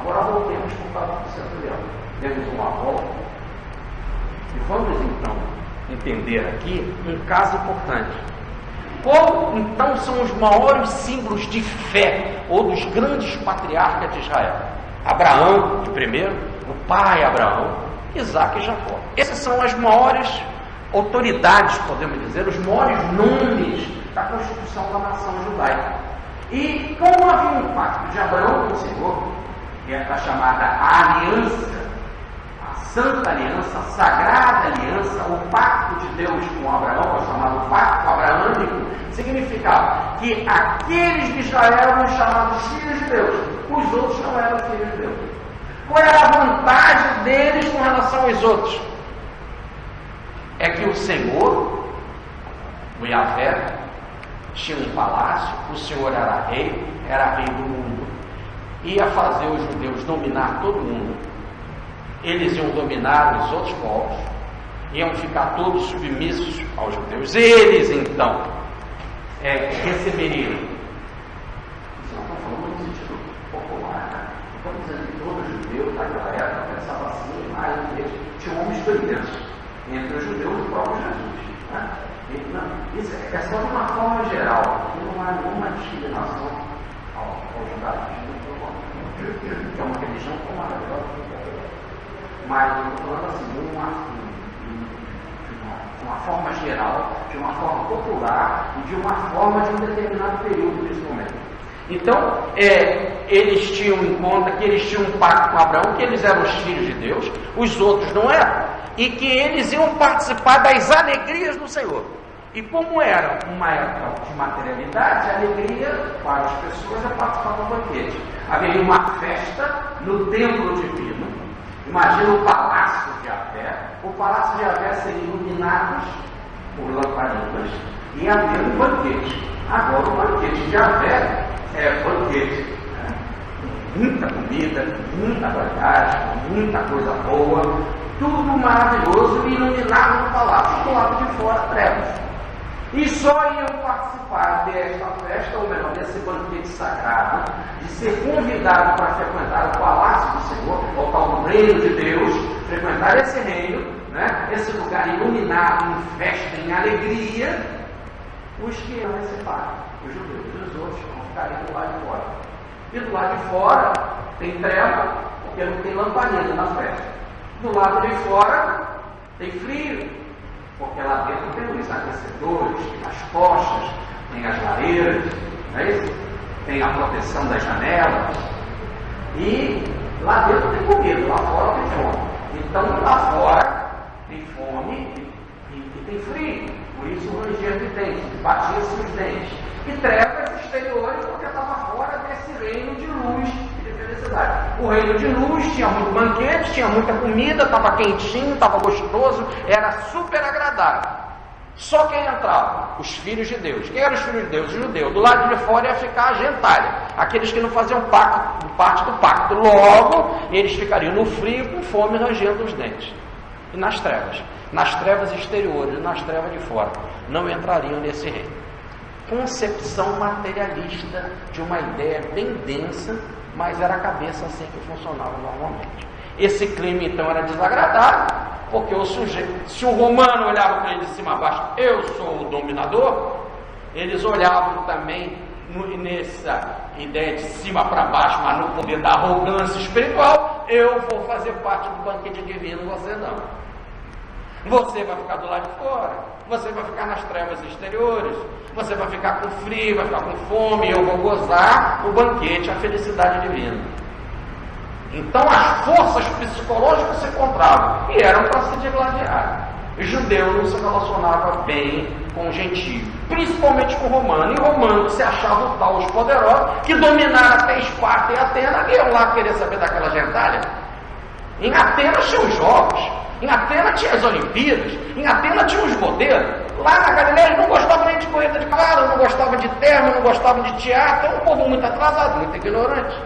Agora voltemos para o caso do centurião. Demos uma volta e vamos então entender aqui um caso importante. Qual então são os maiores símbolos de fé ou dos grandes patriarcas de Israel? Abraão, de primeiro, o pai Abraão, Isaac e Jacó. Essas são as maiores autoridades, podemos dizer, os maiores nomes da constituição da nação judaica. E como havia um pacto de Abraão com o Senhor, que é a chamada aliança, a santa aliança, a sagrada aliança, o pacto de Deus com Abraão, o chamado pacto abraâmico, significava que aqueles de Israel eram chamados filhos de Deus, os outros não eram filhos de Deus. Qual era a vantagem deles com relação aos outros? É que o Senhor, o Yahvé, tinha um palácio, o Senhor era rei do mundo, ia fazer os judeus dominar todo mundo, eles iam dominar os outros povos, iam ficar todos submissos aos judeus, eles então receberiam. Isso não está falando no sentido popular, né? Estamos dizendo que todo judeu daquela época pensava assim, mas eles tinham uma experiência entre os judeus e o próprio Jesus, né? Isso é só de uma forma geral, não há nenhuma discriminação ao judaísmo, que é uma religião como a maravilhosa, mas eu estou falando assim, de uma forma geral, de uma forma popular e de uma forma de um determinado período, principalmente. Então, eles tinham em conta que eles tinham um pacto com Abraão, que eles eram os filhos de Deus, os outros não eram, e que eles iam participar das alegrias do Senhor. E como era uma época de materialidade, a alegria para as pessoas é participar do banquete. Haveria uma festa no templo divino. Imagina o palácio de Yahvé. O palácio de Yahvé seria iluminado por lamparinas e havia um banquete. Agora o banquete de Yahvé é banquete, né? Muita comida, muita bagagem, muita coisa boa, tudo maravilhoso e iluminado no palácio. Do lado de fora, trevas. E só iam participar desta festa, ou melhor, desse banquete sagrado, de ser convidado para frequentar o palácio do Senhor, o tal do reino de Deus, frequentar esse reino, né? Esse lugar iluminado em festa, em alegria, os que iam participar, os judeus, e os outros vão ficar do lado de fora. E do lado de fora tem treva, porque não tem lamparina na festa. Do lado de fora tem frio, porque lá dentro tem os aquecedores, tem as tochas, tem as lareiras, não é isso? Tem a proteção das janelas, e lá dentro tem comida, lá fora tem fome. Então lá fora tem fome e tem frio, por isso o ranger de dentes, batia-se os dentes. E trevas exteriores, porque estava fora desse reino de luz e de felicidade. O reino de luz tinha muito banquete, tinha muita comida, estava quentinho, estava gostoso, era super agradável. Só quem entrava? Os filhos de Deus. Quem eram os filhos de Deus? Os judeus. Do lado de fora ia ficar a gentalha, aqueles que não faziam parte do pacto. Logo, eles ficariam no frio, com fome, rangendo os dentes. E nas trevas exteriores, nas trevas de fora, não entrariam nesse reino. Concepção materialista de uma ideia bem densa, mas era a cabeça assim que funcionava normalmente. Esse clima então era desagradável, porque o sujeito, se o romano olhava para ele de cima a baixo, eu sou o dominador, eles olhavam também nessa ideia de cima para baixo, mas no poder da arrogância espiritual, eu vou fazer parte do banquete divino, você não. Você vai ficar do lado de fora, você vai ficar nas trevas exteriores, você vai ficar com frio, vai ficar com fome, eu vou gozar o banquete, a felicidade divina. Então as forças psicológicas se encontravam e eram para se digladiar. O judeu não se relacionava bem com o gentio, principalmente com o romano. E o romano se achava o tal, os poderosos, que dominaram até Esparta e Atenas, e iam lá querer saber daquela gentalha. Em Atenas tinha os jogos, em Atenas tinha as Olimpíadas, em Atenas tinha os modelos. Lá na Galileia eles não gostavam nem de corrida de cavalo, não gostavam de termo, não gostavam de teatro. É um povo muito atrasado, muito ignorante.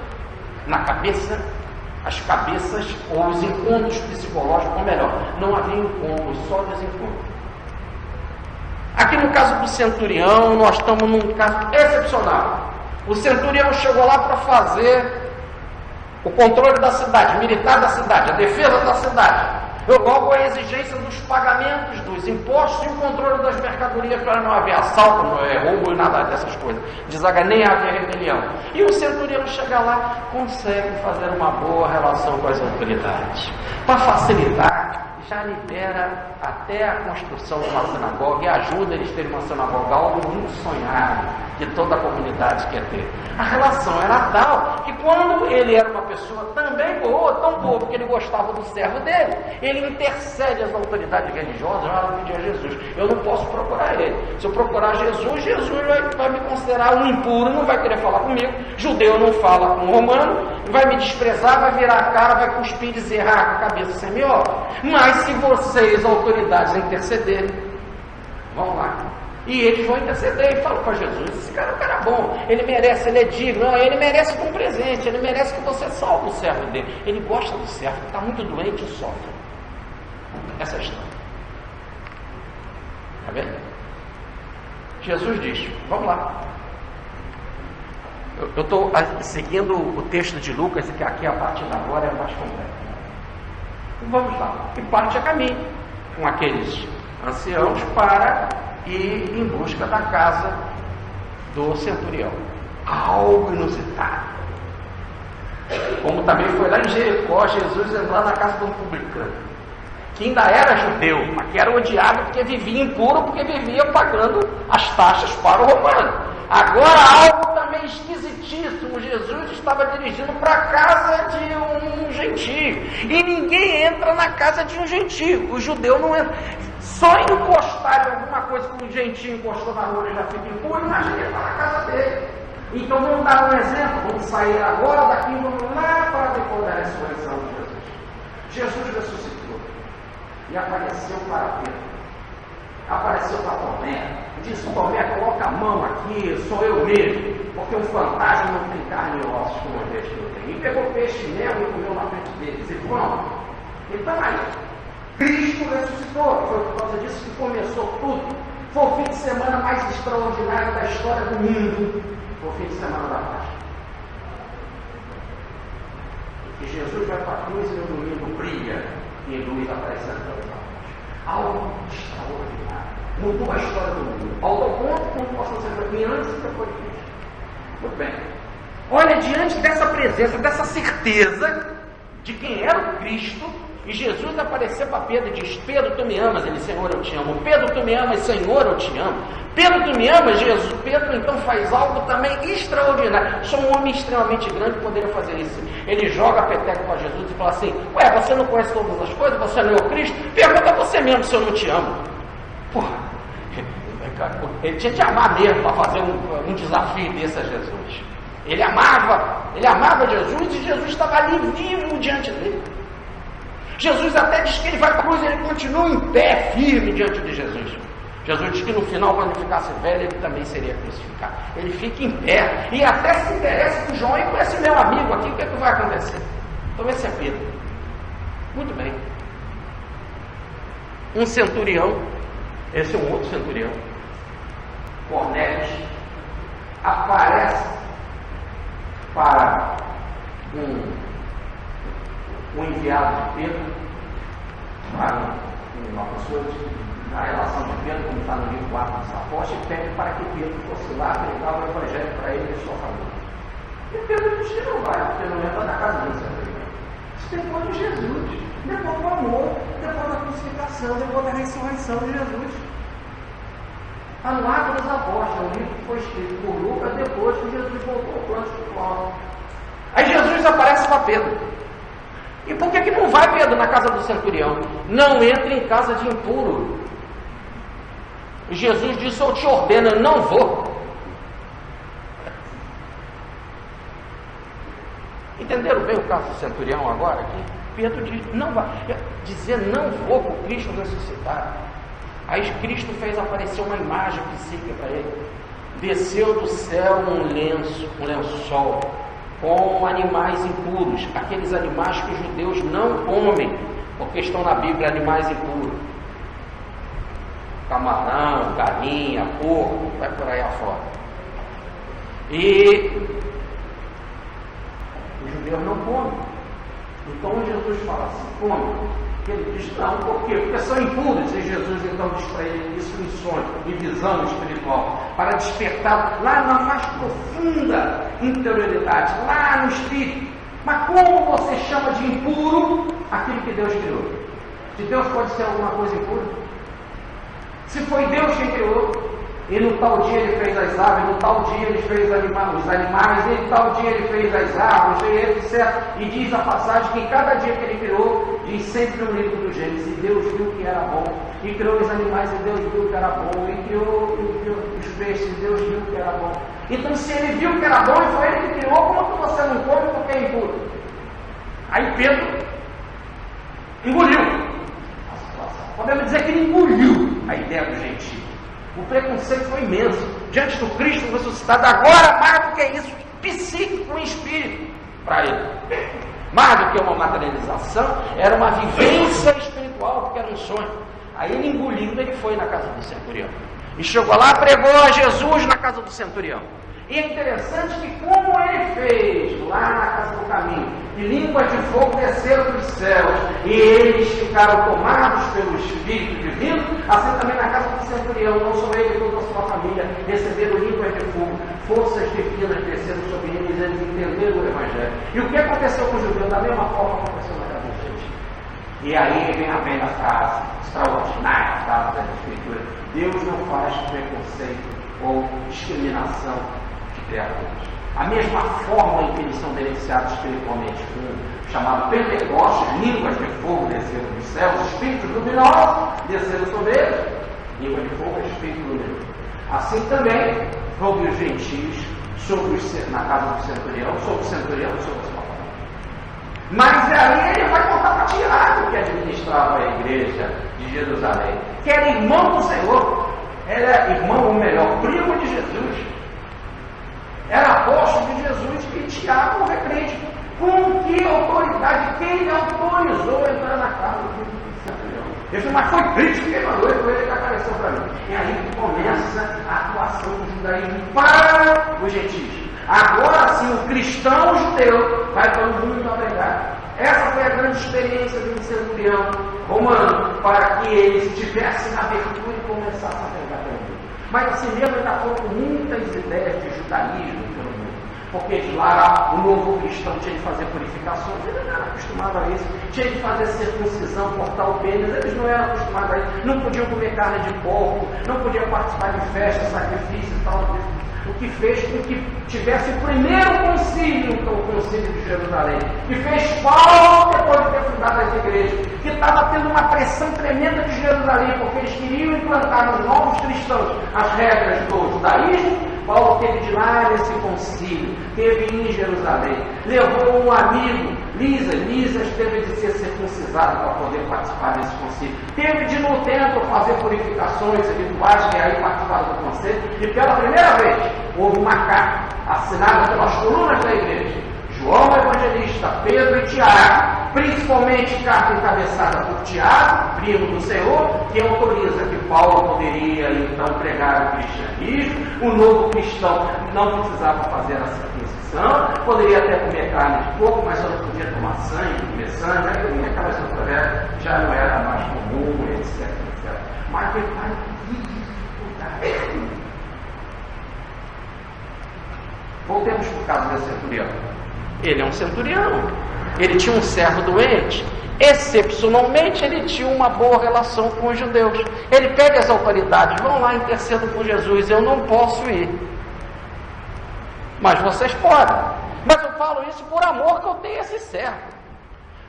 Na cabeça as cabeças ou os encontros psicológicos, ou melhor, não havia encontros, só desencontros. Aqui no caso do centurião, nós estamos num caso excepcional. O centurião chegou lá para fazer o controle da cidade, militar da cidade, a defesa da cidade. Logo a exigência dos pagamentos, dos impostos e o controle das mercadorias para não haver assalto, roubo e nada dessas coisas. Nem haver rebelião. E o centurião chega lá, consegue fazer uma boa relação com as autoridades. Para facilitar, já libera até a construção de uma sinagoga e ajuda eles a terem uma sinagoga, algo muito sonhado que toda a comunidade quer ter. A relação era tal que quando ele era uma pessoa também boa, tão boa, porque ele gostava do servo dele, ele intercede às autoridades religiosas, vai pedir a Jesus. Eu não posso procurar ele. Se eu procurar Jesus, Jesus vai me considerar um impuro, não vai querer falar comigo. Judeu não fala com romano, vai me desprezar, vai virar a cara, vai cuspir e dizer, com a cabeça semiótica. Mas se vocês, autoridades, intercederem, vão lá. E eles vão interceder e falam para Jesus, esse cara é um cara bom, ele merece, ele é digno, ele merece um presente, ele merece que você salve o servo dele. Ele gosta do servo, está muito doente e sofre. Essa é a história. Está vendo? Jesus diz, vamos lá. Eu estou seguindo o texto de Lucas, que aqui a partir de agora é mais completa. Vamos lá. E parte a caminho com aqueles anciãos para ir em busca da casa do centurião. Algo inusitado. Como também foi lá em Jericó, Jesus entrar na casa de um publicano, que ainda era judeu, mas que era odiado porque vivia impuro, porque vivia pagando as taxas para o romano. Agora algo também esquisitíssimo, Jesus estava dirigindo para a casa de um gentio, e ninguém entra na casa de um gentio, o judeu não entra. Só encostar em alguma coisa que um gentio encostou na rua e já fica impuro, imagina ele na casa dele. Então vamos dar um exemplo, vamos sair agora daqui e vamos lá para depois da ressurreição de Jesus. Jesus ressuscitou e apareceu para Pedro, apareceu para Tomé, disse, Tomé, coloca a mão aqui, sou eu mesmo, porque um fantasma não tem carne e ossos como a peixe não tem. E pegou peixe mesmo e comeu na frente deles, e pronto. Então aí, Cristo ressuscitou, foi por causa disso que começou tudo. Foi o fim de semana mais extraordinário da história do mundo, foi o fim de semana da Páscoa. E Jesus vai para a cruz e no domingo brilha, e luz aparecendo pela Páscoa. Algo extraordinário. Mudou a história do mundo. Ao ponto que não possa ser aqui antes e depois de Cristo. Muito bem. Olha, diante dessa presença, dessa certeza de quem era o Cristo, e Jesus apareceu para Pedro e diz, Pedro, tu me amas? Ele, Senhor, eu te amo. Pedro, tu me amas? Senhor, eu te amo. Pedro, tu me amas? Jesus. Pedro, então, faz algo também extraordinário. Sou um homem extremamente grande, poderia fazer isso. Ele joga a peteca para Jesus e fala assim, ué, você não conhece todas as coisas? Você não é o Cristo? Pergunta a você mesmo se eu não te amo. Porra, ele tinha de amar mesmo para fazer um desafio desse a Jesus. Ele amava Jesus, e Jesus estava ali vivo diante dele. Jesus até diz que ele vai para a cruz e ele continua em pé, firme diante de Jesus. Jesus diz que no final, quando ele ficasse velho, ele também seria crucificado. Ele fica em pé e até se interessa com João, e com esse meu amigo aqui, o que é que vai acontecer? Então esse é Pedro. Muito bem. Um centurião, esse é um outro centurião, Cornélio, aparece para um enviado de Pedro, para uma pessoa na relação de Pedro, como está no livro 4 dos Apóstolos, e pede para que Pedro fosse lá pregar o evangelho para ele e sua família. E Pedro diz que não vai, porque não entra na casa do centurião. Isso depois de Jesus, depois do amor, depois da crucificação, depois da ressurreição de Jesus. Está no Atos dos Apóstolos, um livro que foi escrito por Lucas depois que Jesus voltou ao plano espiritual. Aí Jesus aparece para Pedro. E por que não vai Pedro na casa do centurião? Não entre em casa de impuro. Jesus disse, eu te ordeno, eu não vou. Entenderam bem o caso do centurião agora aqui? Pedro diz, não vai. Dizer não vou para o Cristo ressuscitar. Aí Cristo fez aparecer uma imagem psíquica para ele. Desceu do céu um lençol com animais impuros, aqueles animais que os judeus não comem, porque estão na Bíblia animais impuros. Camarão, galinha, porco, vai por aí afora. E os judeus não comem. Então Jesus fala assim, come. Ele diz, não, por quê? Porque são impuros. E Jesus então diz para ele isso em sonho, em visão espiritual, para despertar lá na mais profunda interioridade, lá no espírito. Mas como você chama de impuro aquilo que Deus criou? Se Deus pode ser alguma coisa impura? Se foi Deus quem criou, e no tal dia ele fez as aves, no tal dia ele fez os animais, e no tal dia ele fez as árvores, e etc. E diz a passagem que em cada dia que ele criou, diz sempre no livro do Gênesis, e Deus viu que era bom, e criou os animais, e Deus viu que era bom, e criou os peixes, e Deus viu que era bom. Então se ele viu que era bom e foi ele que criou, como que você não come porque é impuro? Aí Pedro engoliu a situação. Podemos dizer que ele engoliu a ideia do gentio. O preconceito foi imenso. Diante do Cristo ressuscitado, agora mais do que isso, psíquico e espírito para ele. Mais do que uma materialização, era uma vivência espiritual, porque era um sonho. Aí ele engoliu, ele foi na casa do centurião. E chegou lá, pregou a Jesus na casa do centurião. E é interessante que como ele fez lá na casa do caminho, e línguas de fogo desceram dos céus, e eles ficaram tomados pelo Espírito Divino, assim também na casa do centurião, não só ele e toda a sua família, receberam línguas de fogo, forças divinas desceram sobre eles, eles entenderam o Evangelho. E o que aconteceu com os judeus? Da mesma forma que aconteceu na casa dos gentios. E aí vem a velha frase, extraordinária frase da Escritura: Deus não faz preconceito ou discriminação de criaturas. A mesma forma em que eles são beneficiados espiritualmente com o chamado Pentecostes, línguas de fogo desceram dos céus, espíritos luminosos desceram sobre eles, língua de fogo é espírito luminoso. Assim também sobre os gentios, na casa do centurião, sobre o centurião, sobre a sua família. Mas aí ele vai contar para Tiago, que administrava a igreja de Jerusalém, que era irmão do Senhor, era irmão, ou melhor, primo de Jesus. Era apóstolo de Jesus, e Tiago repreende. Com que autoridade? Quem lhe autorizou a entrar na casa do centurião? Ele disse, mas foi Cristo que mandou, e foi ele que apareceu para mim. E aí começa a atuação do judaísmo para os gentios. Agora sim, o cristão judeu vai para o mundo a pregar. Essa foi a grande experiência do centurião romano, para que eles tivessem abertura e começassem a pregar pelo mundo. Mas assim mesmo ainda foram com muitas ideias de judaísmo pelo mundo, porque de lá o novo cristão tinha de fazer purificações, eles não eram acostumados a isso, tinha de fazer circuncisão, cortar o pênis, eles não eram acostumados a isso, não podiam comer carne de porco, não podiam participar de festas, sacrifícios e tal. O que fez com que tivesse o primeiro concílio, o concílio de Jerusalém, que fez Paulo depois de ter fundado as igrejas, que estava tendo uma pressão tremenda de Jerusalém, porque eles queriam implantar nos novos cristãos as regras do judaísmo. Paulo teve de lá nesse concílio, teve em Jerusalém, levou um amigo, Lisas teve de ser circuncisado para poder participar desse concílio, teve de no templo fazer purificações rituais, que aí participaram do concílio, e pela primeira vez houve uma carta assinada pelas colunas da igreja, João Evangelista, Pedro e Tiago, principalmente carta encabeçada por Tiago, primo do Senhor, que autoriza que Paulo poderia então pregar o cristianismo, o novo cristão não precisava fazer a circuncisão, poderia até comer carne de porco, mas só não podia tomar sangue, comer sangue, aí comer aquelas outras já não era mais comum, etc, etc. Mas repare que dificuldade. Voltemos para o caso desse centurião. Ele é um centurião, ele tinha um servo doente, excepcionalmente ele tinha uma boa relação com os judeus. Ele pede às autoridades, vão lá, intercedam com Jesus, eu não posso ir, mas vocês podem. Mas eu falo isso por amor que eu tenho a esse servo,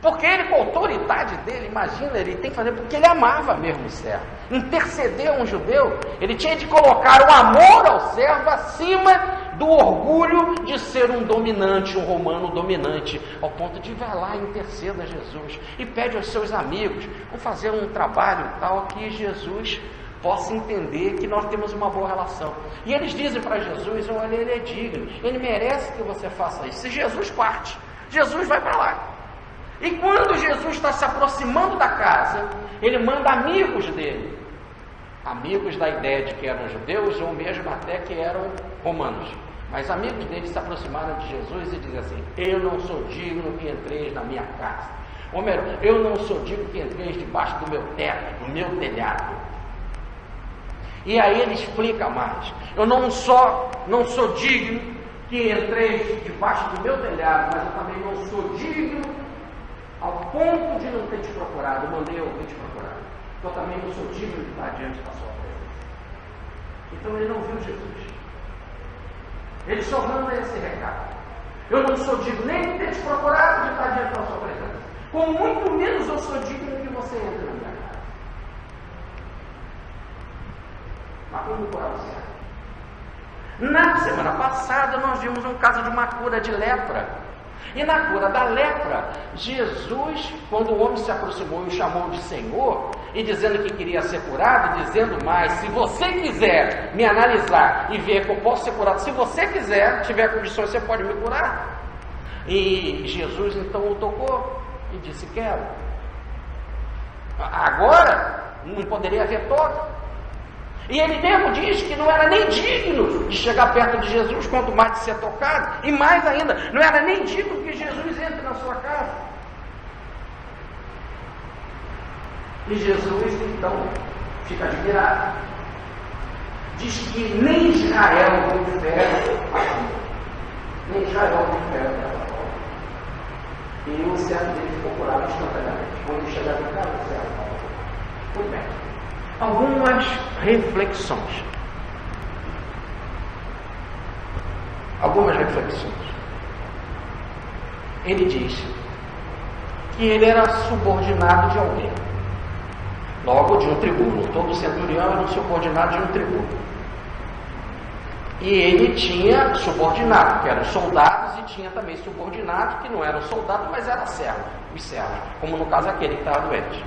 porque ele, com a autoridade dele, imagina, ele tem que fazer porque ele amava mesmo o servo. Interceder a um judeu, ele tinha de colocar o amor ao servo acima do orgulho de ser um dominante, um romano dominante, ao ponto de vai lá e interceda a Jesus, e pede aos seus amigos, vou fazer um trabalho tal, que Jesus possa entender que nós temos uma boa relação. E eles dizem para Jesus: olha, ele é digno, ele merece que você faça isso. Se Jesus parte, Jesus vai para lá. E quando Jesus está se aproximando da casa, ele manda amigos dele, amigos da ideia de que eram judeus ou mesmo até que eram romanos, mas amigos dele se aproximaram de Jesus e dizem assim: eu não sou digno que entreis na minha casa. Ou melhor, eu não sou digno que entreis debaixo do meu teto, do meu telhado. E aí ele explica mais: eu não só não sou digno que entreis debaixo do meu telhado, mas eu também não sou digno ao ponto de não ter te procurado. Eu mandei alguém te procurar. Eu também não sou digno de estar diante da sua presença. Então ele não viu Jesus. Ele só manda esse recado: eu não sou digno nem de ter te procurado, de estar diante da sua presença. Com muito menos eu sou digno que você entre na minha casa. Mas como curar o cego? Na semana passada nós vimos um caso de uma cura de lepra. E na cura da lepra, Jesus, quando o homem se aproximou e o chamou de Senhor, e dizendo que queria ser curado, dizendo mais: se você quiser me analisar e ver que eu posso ser curado, se você quiser, tiver condições, você pode me curar. E Jesus então o tocou e disse: quero. Agora não poderia haver toque. E ele mesmo diz que não era nem digno de chegar perto de Jesus, quanto mais de ser tocado, e mais ainda, não era nem digno que Jesus entre na sua casa. E Jesus então fica admirado. Diz que nem Israel tem fé, nem Israel tem fé. E o servo dele ficou curado instantaneamente. Quando chegava em casa, o servo falou: muito bem. Algumas reflexões. Ele diz que ele era subordinado de alguém, logo de um tribuno. Todo centurião era um subordinado de um tribuno. E ele tinha subordinado, que eram soldados, e tinha também subordinados que não eram soldados, mas eram servos, os servos, como no caso aquele que estava doente.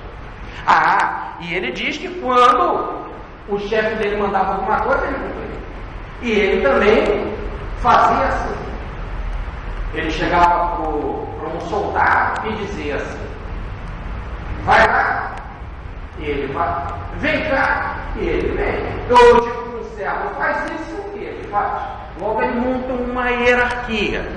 E ele diz que quando o chefe dele mandava alguma coisa, ele cumpria. E ele também fazia assim. Ele chegava para um soldado e dizia assim: vai lá. E ele vai. Vem cá. E ele vem. Eu digo para o servo: faz isso, o que ele faz? Logo ele monta uma hierarquia.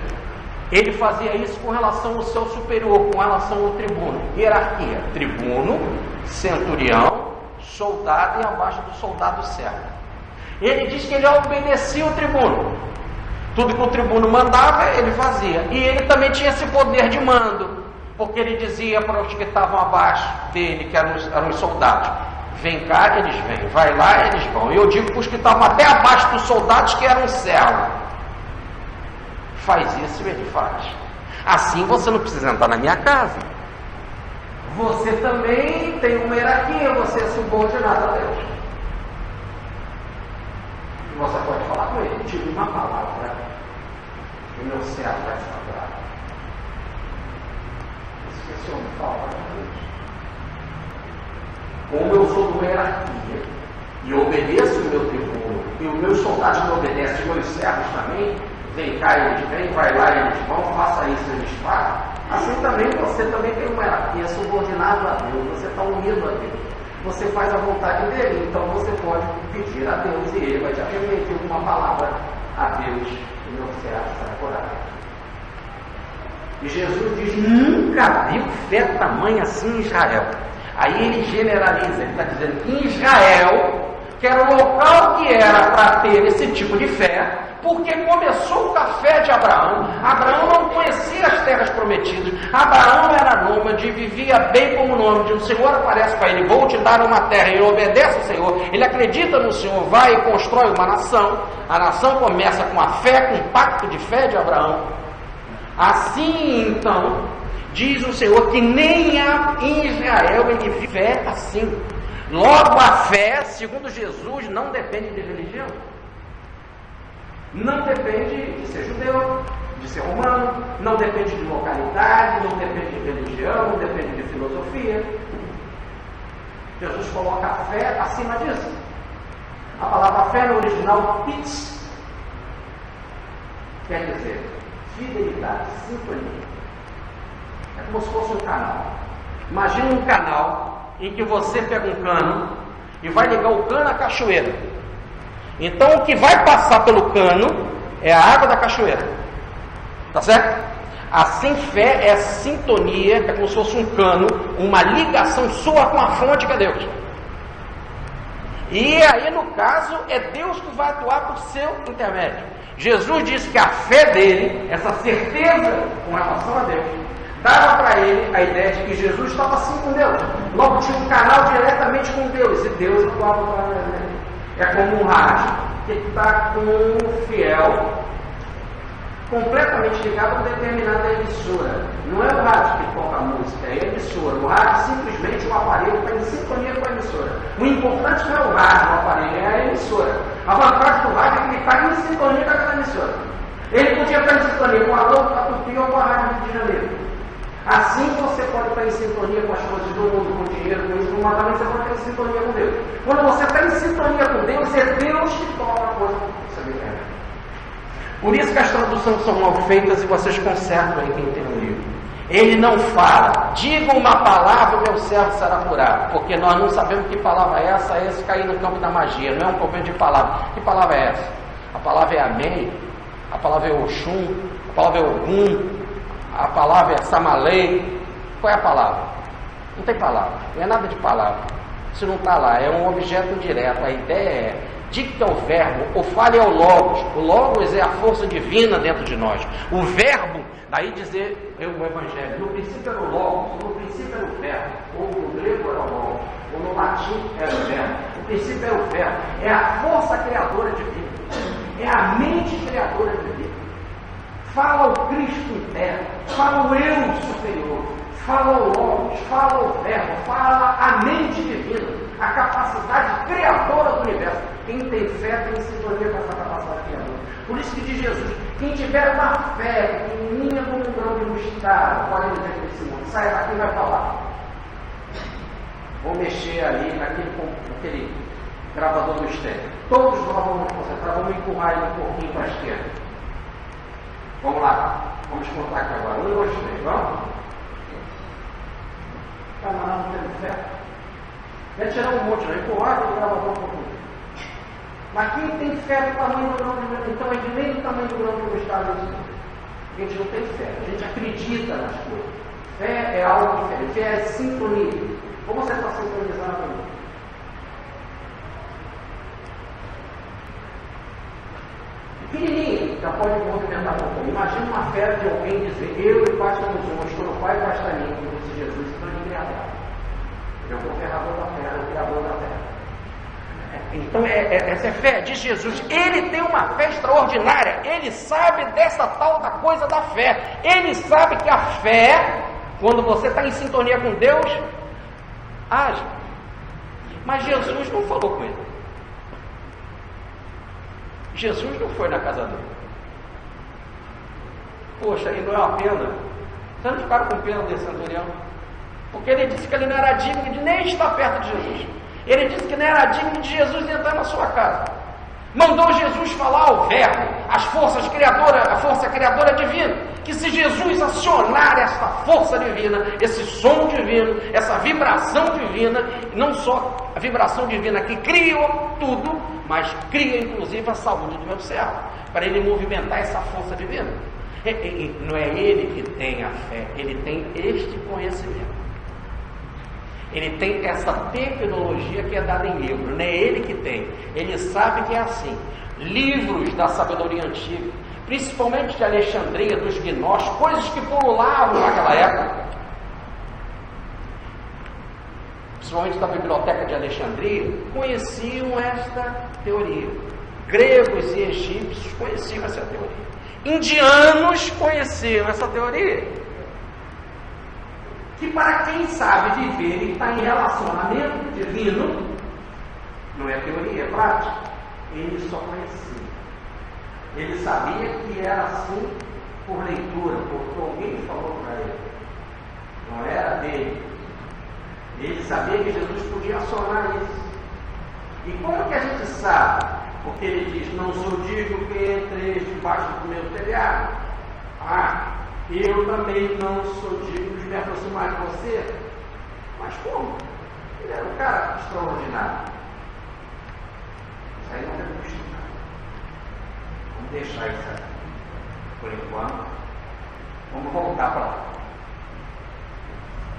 Ele fazia isso com relação ao seu superior, com relação ao tribuno. Hierarquia: tribuno, centurião, soldado e abaixo do soldado servo. Ele diz que ele obedecia o tribuno. Tudo que o tribuno mandava, ele fazia. E ele também tinha esse poder de mando, porque ele dizia para os que estavam abaixo dele, que eram os soldados: vem cá, eles vêm. Vai lá, eles vão. E eu digo para os que estavam até abaixo dos soldados, que eram servos: faz isso, ele faz. Assim você não precisa entrar na minha casa. Você também tem uma hierarquia, você é subordinado a Deus. E você pode falar com ele: tive uma palavra, o meu servo vai estar bravo. Isso que esse homem fala para Deus. Como eu sou de uma hierarquia e obedeço o meu tribuno, e os meus soldados me obedecem, os meus servos também, vem cá, eles vêm, vai lá, eles vão, faça isso, eles fazem. Assim também você também tem uma hierarquia, subordinado a Deus, você está unido a Deus, você faz a vontade dele, então você pode pedir a Deus e ele vai te atender uma palavra a Deus, e meu servo será curado. E Jesus diz: nunca viu fé tamanha assim em Israel. Aí ele generaliza, ele está dizendo que em Israel, que era o local que era para ter esse tipo de fé, porque começou com a fé de Abraão. Abraão não conhecia as terras prometidas. Abraão era nômade, vivia bem como nômade. O Senhor aparece para ele: vou te dar uma terra. Ele obedece ao Senhor, ele acredita no Senhor, vai e constrói uma nação. A nação começa com a fé, com o pacto de fé de Abraão. Assim então, diz o Senhor que nem em Israel ele vive fé assim. Logo, a fé, segundo Jesus, não depende de religião. Não depende de ser judeu, de ser romano, não depende de localidade, não depende de religião, não depende de filosofia. Jesus coloca a fé acima disso. A palavra fé no original, pitz, quer dizer fidelidade, sintonia. É como se fosse um canal. Imagina um canal em que você pega um cano e vai ligar o cano à cachoeira. Então o que vai passar pelo cano é a água da cachoeira. Tá certo? Assim, fé é sintonia, é como se fosse um cano, uma ligação sua com a fonte que é Deus. E aí, no caso, é Deus que vai atuar por seu intermédio. Jesus disse que a fé dele, essa certeza com relação a Deus, dava para ele a ideia de que Jesus estava assim com Deus. Logo tinha um canal diretamente com Deus, e Deus atuava para ele. É como um rádio que está com um fiel completamente ligado a uma determinada emissora. Não é o rádio que toca a música, é a emissora. O rádio simplesmente um aparelho está em sintonia com a emissora. O importante não é o rádio, o aparelho, é a emissora. A vantagem do rádio é que ele está em sintonia com aquela emissora. Ele podia estar em sintonia com a Globo, a Tupi ou com a Rádio Rio de Janeiro. Assim você pode estar em sintonia com as coisas do mundo, com o dinheiro, com isso, mas também você pode estar em sintonia com Deus. Quando você está em sintonia com Deus, é Deus que toca a coisa que você quer. Por isso que as traduções são mal feitas e vocês consertam aí quem tem um livro. Ele não fala, diga uma palavra, o meu servo será curado, porque nós não sabemos que palavra é essa, esse cair no campo da magia, não é um problema de palavra. Que palavra é essa? A palavra é Amém, a palavra é Oxum, a palavra é Ogum, a palavra é Samalei. Qual é a palavra? Não tem palavra, não é nada de palavra. Isso não está lá, é um objeto indireto. A ideia é, dicta o verbo, o fale é o logos. O logos é a força divina dentro de nós. O verbo, daí dizer o evangelho, no princípio era o logos, no princípio era o verbo, ou no grego era o logos, ou no latim era o verbo. O princípio era o verbo, é a força criadora divina, é a mente criadora divina. Fala o Cristo interno, fala o eu superior, fala o logos, fala o verbo, fala a mente divina, a capacidade criadora do universo. Quem tem fé tem sintonia com essa capacidade criadora. Por isso que diz Jesus, quem tiver uma fé pequenininha como um grão de mostarda, pode dizer para esse mundo, sai daqui e vai para lá. Vou mexer ali naquele gravador do externo. Todos nós vamos nos concentrar, vamos empurrar ele um pouquinho para a esquerda. Vamos lá, vamos contar aqui agora. 1, 2, 3, vamos? Camarada não tem fé. Vai tirar um monte, vai empurrar e gravador um pouquinho. Mas quem tem fé do tamanho do grão de mostarda, então é de meio tamanho do grão de mostarda. A gente não tem fé, a gente acredita nas coisas. Fé é algo diferente, fé é sintonia. Como você está sintonizando comigo? Pequenininha, já pode movimentar um pouco. Imagina uma fé de alguém dizer, eu e o Pai somos um, estou no Pai e Pai está em mim, como disse Jesus, então ele é criador. Ele é o governador da terra, o criador da terra. Então essa é fé, diz Jesus. Ele tem uma fé extraordinária. Ele sabe dessa tal da coisa da fé. Ele sabe que a fé, quando você está em sintonia com Deus, age. Mas Jesus não falou com ele. Jesus não foi na casa dele. Poxa, e não é uma pena? Vocês não ficaram com pena desse centurião? Porque ele disse que ele não era digno de nem estar perto de Jesus. Ele disse que não era digno de Jesus entrar na sua casa. Mandou Jesus falar ao verbo, as forças criadoras, a força criadora divina, que se Jesus acionar essa força divina, esse som divino, essa vibração divina, não só a vibração divina que criou tudo, mas cria inclusive a saúde do meu servo, para ele movimentar essa força divina. Não é ele que tem a fé, ele tem este conhecimento. Ele tem essa tecnologia que é dada em livro, não é ele que tem. Ele sabe que é assim. Livros da sabedoria antiga, principalmente de Alexandria, dos gnósticos, coisas que pululavam naquela época, principalmente da biblioteca de Alexandria, conheciam esta teoria. Gregos e egípcios conheciam essa teoria. Indianos conheciam essa teoria. Que para quem sabe viver e está em relacionamento divino, não é teoria, é prática. Ele só conhecia. Ele sabia que era assim por leitura, porque alguém falou para ele. Não era dele. Ele sabia que Jesus podia acionar isso. E como que a gente sabe? Porque ele diz, não sou digno que entreis debaixo do meu telhado. Eu também não sou digno de me aproximar de você. Mas como? Ele era um cara extraordinário. Isso aí não deve estudar. Vamos deixar isso aqui por enquanto. Vamos voltar para lá.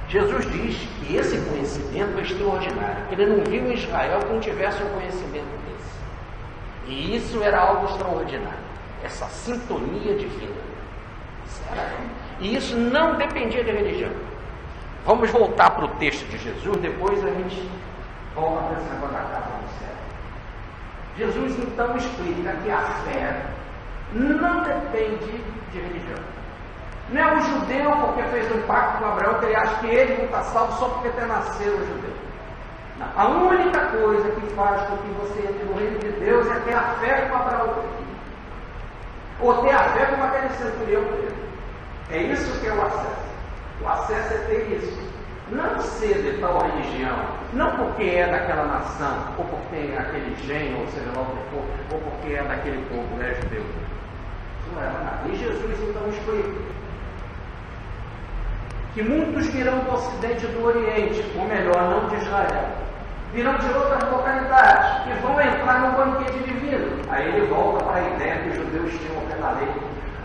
Jesus diz que esse conhecimento é extraordinário. Ele não viu em Israel quem tivesse um conhecimento desse. E isso era algo extraordinário. Essa sintonia divina. E isso não dependia de religião. Vamos voltar para o texto de Jesus, depois a gente volta para esse negócio da casa do céu. Jesus então explica que a fé não depende de religião. Não é o judeu porque fez um pacto com Abraão que ele acha que ele não está salvo só porque tem nascido judeu. Não. A única coisa que faz com que você entre no reino de Deus é ter a fé com Abraão teve. Ou ter a fé como aquele centurião teve. É isso que é o acesso. O acesso é ter isso. Não ser de tal religião, não porque é daquela nação, ou porque é aquele gênio, ou seja lá o que for, ou porque é daquele povo, né, judeu. Isso não é nada. E Jesus então explica que muitos virão do Ocidente e do Oriente, ou melhor, não de Israel, virão de outras localidades e vão entrar no banquete divino. Aí ele volta para a ideia que os judeus tinham pela lei,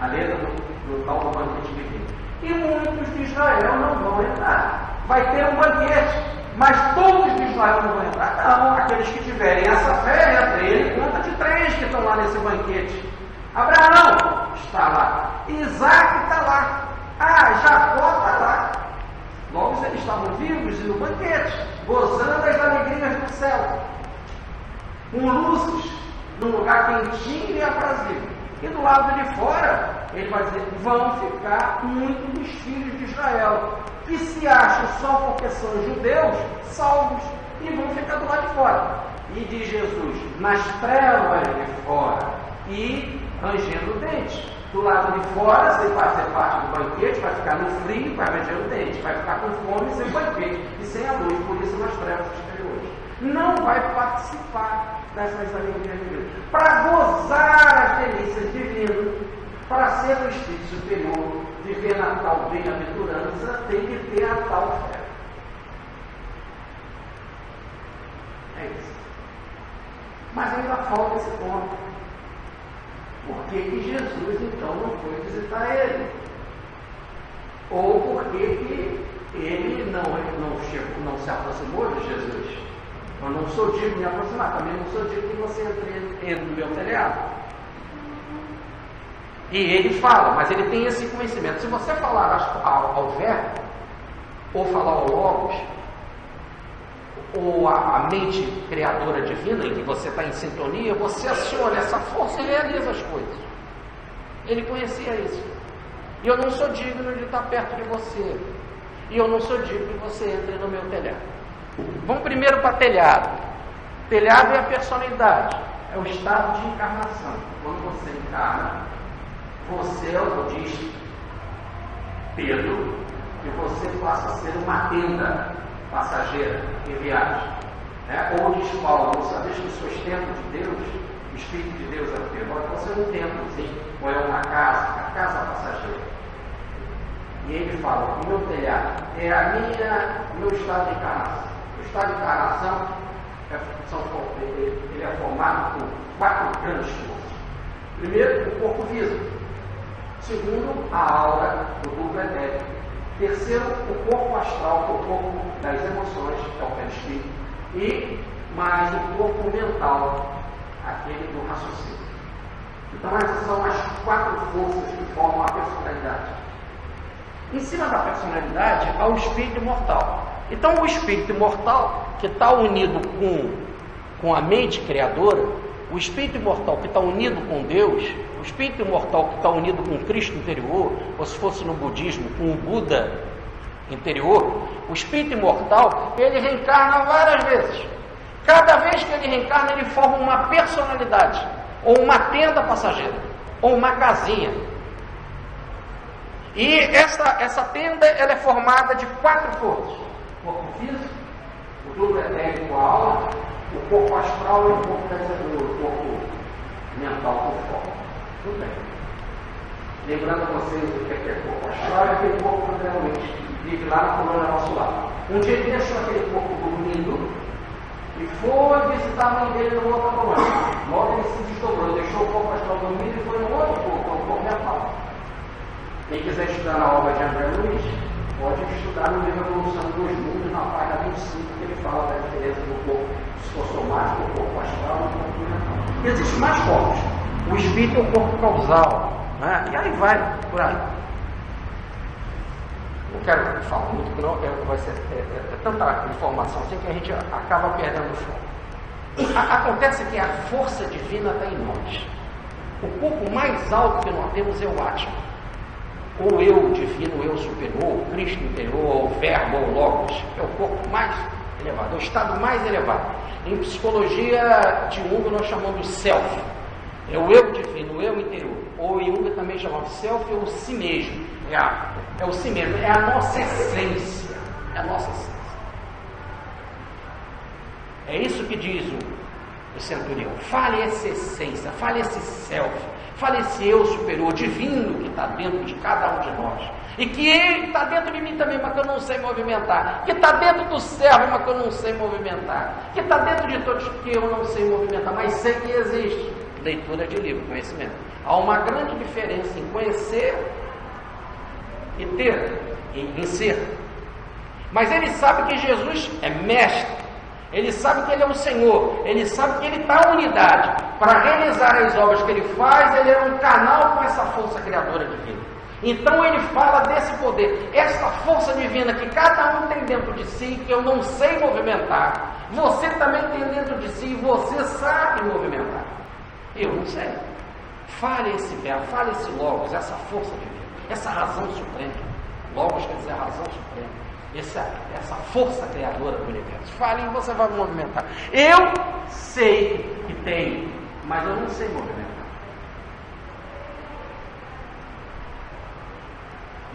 a lei do tal do banquete divino. E muitos de Israel não vão entrar. Vai ter um banquete, mas todos de Israel não vão entrar. Não, aqueles que tiverem essa fé, entre ele conta de 3 que estão lá nesse banquete. Abraão está lá, Isaac está lá, Jacó está lá. Logo eles estavam vivos e no banquete, gozando das alegrias do céu, com luzes, num lugar quentinho e aprazível. E do lado de fora, ele vai dizer, vão ficar muitos dos filhos de Israel, que se acham só porque são judeus, salvos, e vão ficar do lado de fora. E diz Jesus, nas trevas de fora, e rangendo o dente. Do lado de fora, você vai ser parte do banquete, vai ficar no frio, vai ranger o dente, vai ficar com fome sem banquete e sem a luz, por isso nas trevas exteriores. Não vai participar dessas alegrias divinas. Para gozar as delícias divinas, para ser um espírito superior, viver na tal bem-aventurança, tem que ter a tal fé. É isso. Mas ainda falta esse ponto. Por que Jesus então não foi visitar ele? Ou por que ele não se aproximou de Jesus? Eu não sou digno de me aproximar, também não sou digno que você entre no meu telhado. E ele fala, mas ele tem esse conhecimento. Se você falar ao verbo, ou falar ao logos, ou a mente criadora divina, em que você está em sintonia, você aciona essa força e realiza as coisas. Ele conhecia isso. E eu não sou digno de estar perto de você. E eu não sou digno que você entre no meu telhado. Vamos primeiro para telhado. Telhado é a personalidade, é o estado de encarnação. Quando você encarna, você, diz Pedro, que você passa a ser uma tenda passageira em viagem. Ou diz Paulo, não sabes que sois templo de Deus, o Espírito de Deus é o teu. Agora você é um templozinho, ou é uma casa, a casa passageira. E ele fala, o meu telhado é o meu estado de encarnação. O estado de encarnação ele é formado por 4 grandes forças. Primeiro, o corpo físico. Segundo, a aura do duplo etérico. Terceiro, o corpo astral, que é o corpo das emoções, que é o perispírito. E mais o corpo mental, aquele do raciocínio. Então essas são as 4 forças que formam a personalidade. Em cima da personalidade há o espírito imortal. Então o espírito imortal, que está unido com a mente criadora, o espírito imortal que está unido com Deus, o espírito imortal que está unido com o Cristo interior, ou se fosse no budismo, com o Buda interior, o espírito imortal, ele reencarna várias vezes. Cada vez que ele reencarna, ele forma uma personalidade, ou uma tenda passageira, ou uma casinha. E essa tenda, ela é formada de 4 forças: o corpo físico, o duplo etérico, a alma, o corpo astral e o corpo mental por fora. Tudo bem. Lembrando a vocês o que é corpo astral, é aquele corpo que realmente vive lá na coluna nosso lado. Um dia ele deixou aquele corpo dormindo e foi visitar a mãe dele no outro coluna. Logo ele se desdobrou, deixou o corpo astral dormindo e foi no outro corpo, o corpo mental. Quem quiser estudar na obra de André Luiz, pode estudar no livro Evolução dos Mundos, na página 25, que ele fala da diferença do corpo psicossomático, o corpo astral e o corpo mental. Existem mais corpos. O espírito é o corpo causal, né? E aí vai, por aí. Não quero falar muito, porque não, vai ser tanta informação assim que a gente acaba perdendo o foco. Acontece que a força divina está em nós. O corpo mais alto que nós temos é o Atman. Ou eu divino, eu superior, o Cristo interior, ou o Verbo, ou o Logos, é o corpo mais elevado, é o estado mais elevado. Em psicologia de Jung nós chamamos de self, é o eu divino, o eu interior, ou Jung também chamava de self, ou si mesmo, é o si mesmo, é a nossa essência, é a nossa essência. É isso que diz o centurião, fale essa essência, fale esse self, fale esse eu superior, divino que está dentro de cada um de nós. E que ele está dentro de mim também, mas que eu não sei movimentar. Que está dentro do servo, mas que eu não sei movimentar. Que está dentro de todos que eu não sei movimentar, mas sei que existe. Leitura de livro, conhecimento. Há uma grande diferença em conhecer e ter, em ser. Mas ele sabe que Jesus é mestre. Ele sabe que ele é o Senhor, ele sabe que ele está em unidade. Para realizar as obras que ele faz, ele é um canal com essa força criadora divina. Então ele fala desse poder, essa força divina que cada um tem dentro de si, que eu não sei movimentar. Você também tem dentro de si e você sabe movimentar. Eu não sei. Fale esse verbo, fale esse logos, essa força divina, essa razão suprema. Logos quer dizer a razão suprema. Essa força criadora do universo. Fale e você vai movimentar. Eu sei que tem, mas eu não sei movimentar.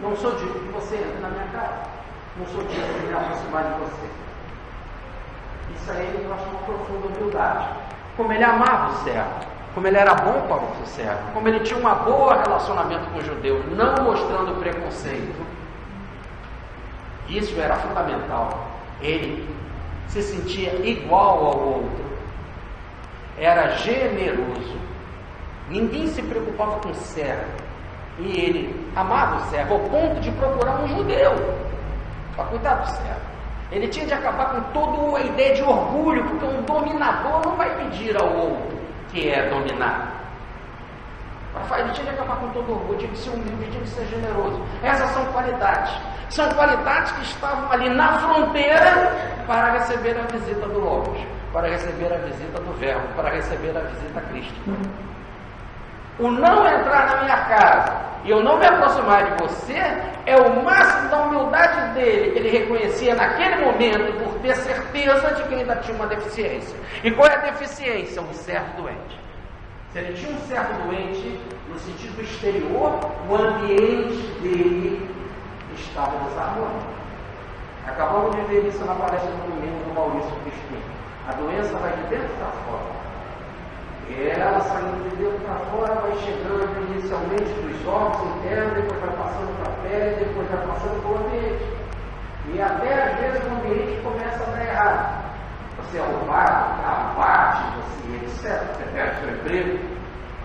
Não sou digno que você entre na minha casa. Não sou digno de me aproximar de você. Isso aí nós temos uma profunda humildade. Como ele amava o servo, como ele era bom para o servo, como ele tinha um bom relacionamento com os judeus, não mostrando preconceito. Isso era fundamental. Ele se sentia igual ao outro, era generoso, ninguém se preocupava com o servo, e ele amava o servo ao ponto de procurar um judeu para cuidar do servo. Ele tinha de acabar com toda a ideia de orgulho, porque um dominador não vai pedir ao outro que é dominado. Ele tinha de acabar com todo orgulho, tinha de ser humilde, tinha de ser generoso. Essas são qualidades. São qualidades que estavam ali na fronteira para receber a visita do Logos, para receber a visita do Verbo, para receber a visita a Cristo. O não entrar na minha casa e eu não me aproximar de você é o máximo da humildade dele, que ele reconhecia naquele momento por ter certeza de que ainda tinha uma deficiência. E qual é a deficiência? Um servo doente. Se ele tinha um servo doente, no sentido exterior, o ambiente dele estava desarmônico. Acabamos de ver isso na palestra do domingo do Maurício Crispim. A doença vai de dentro para fora. E ela saindo de dentro para fora, vai chegando inicialmente dos órgãos internos, depois vai passando para a pele, depois vai passando para o ambiente. E até às vezes o ambiente começa a dar errado. Você é roubado, abate, você etc. Você perde seu emprego.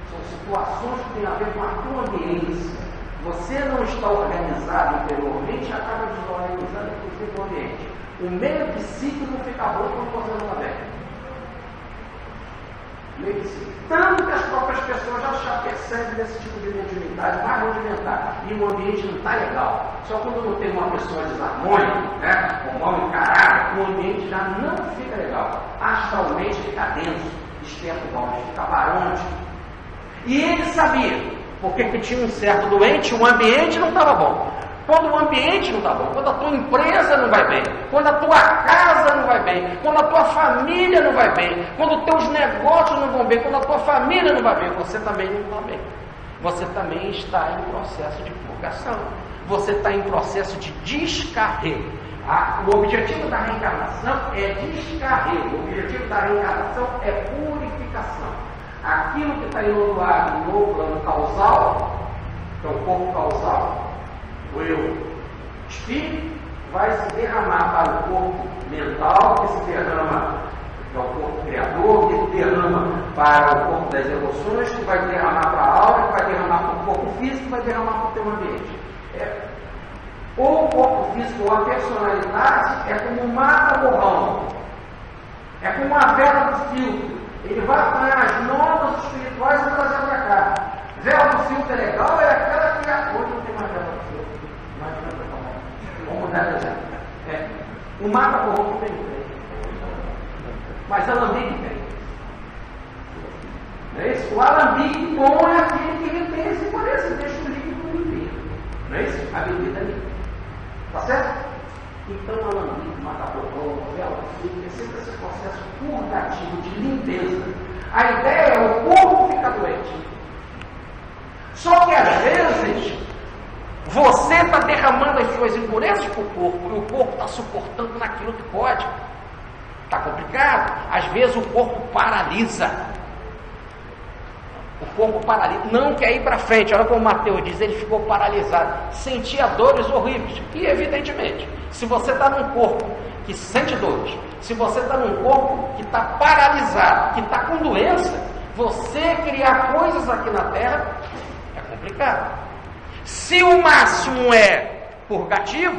São situações que têm a ver com a tua ambiência. Você não está organizado interiormente, acaba desorganizando inclusive o ambiente. O meio psíquico fica bom quando você não está bem. Tanto que as próprias pessoas já percebem esse tipo de mediunidade, vai rudimentar, e o ambiente não está legal. Só quando não tem uma pessoa desarmônica, né, ou mal encarada, o ambiente já não fica legal. Astralmente fica denso, esperto, fica barônico. E ele sabia, porque que tinha um servo doente, o ambiente não estava bom. Quando o ambiente não está bom, quando a tua empresa não vai bem, quando a tua casa não vai bem, quando a tua família não vai bem, quando os teus negócios não vão bem, quando a tua família não vai bem, você também não está bem. Você também está em processo de purgação. Você está em processo de descarrego. O objetivo da reencarnação é descarrego, o objetivo da reencarnação é purificação. Aquilo que está enlodoado no plano causal, que é o corpo causal, o eu espírito, vai se derramar para o corpo mental, que se derrama, que é o corpo criador, que derrama para o corpo das emoções, que vai derramar para a aura, que vai derramar para o corpo físico, que vai derramar para o teu ambiente. Ou o corpo físico, ou a personalidade, é como um mata-borrão, é como uma vela do filtro. Ele vai apanhar as notas espirituais e trazer para cá. Vela do filtro é legal, é aquela que hoje não tem mais vela do filtro. Vamos mudar de exemplo. O mata-borrão não tem trem, mas alambique tem. Não é isso? O alambique bom é aquele que retém essa impureza, deixa o líquido limpinho. Não é isso? A bebida limpa. Tá certo? Então, o alambique, mata-borrão, vela do filtro, é sempre esse processo purgativo de limpeza. A ideia é o corpo ficar doente. Só que às vezes você está derramando as suas impurezas para o corpo e o corpo está suportando naquilo que pode. Está complicado. Às vezes o corpo paralisa. O corpo paralisa, não quer ir para frente. Olha como o Mateus diz, ele ficou paralisado, sentia dores horríveis. E evidentemente, se você está num corpo que sente dores, se você está num corpo que está paralisado, que está com doença, você criar coisas aqui na Terra é complicado. Se o máximo é purgativo,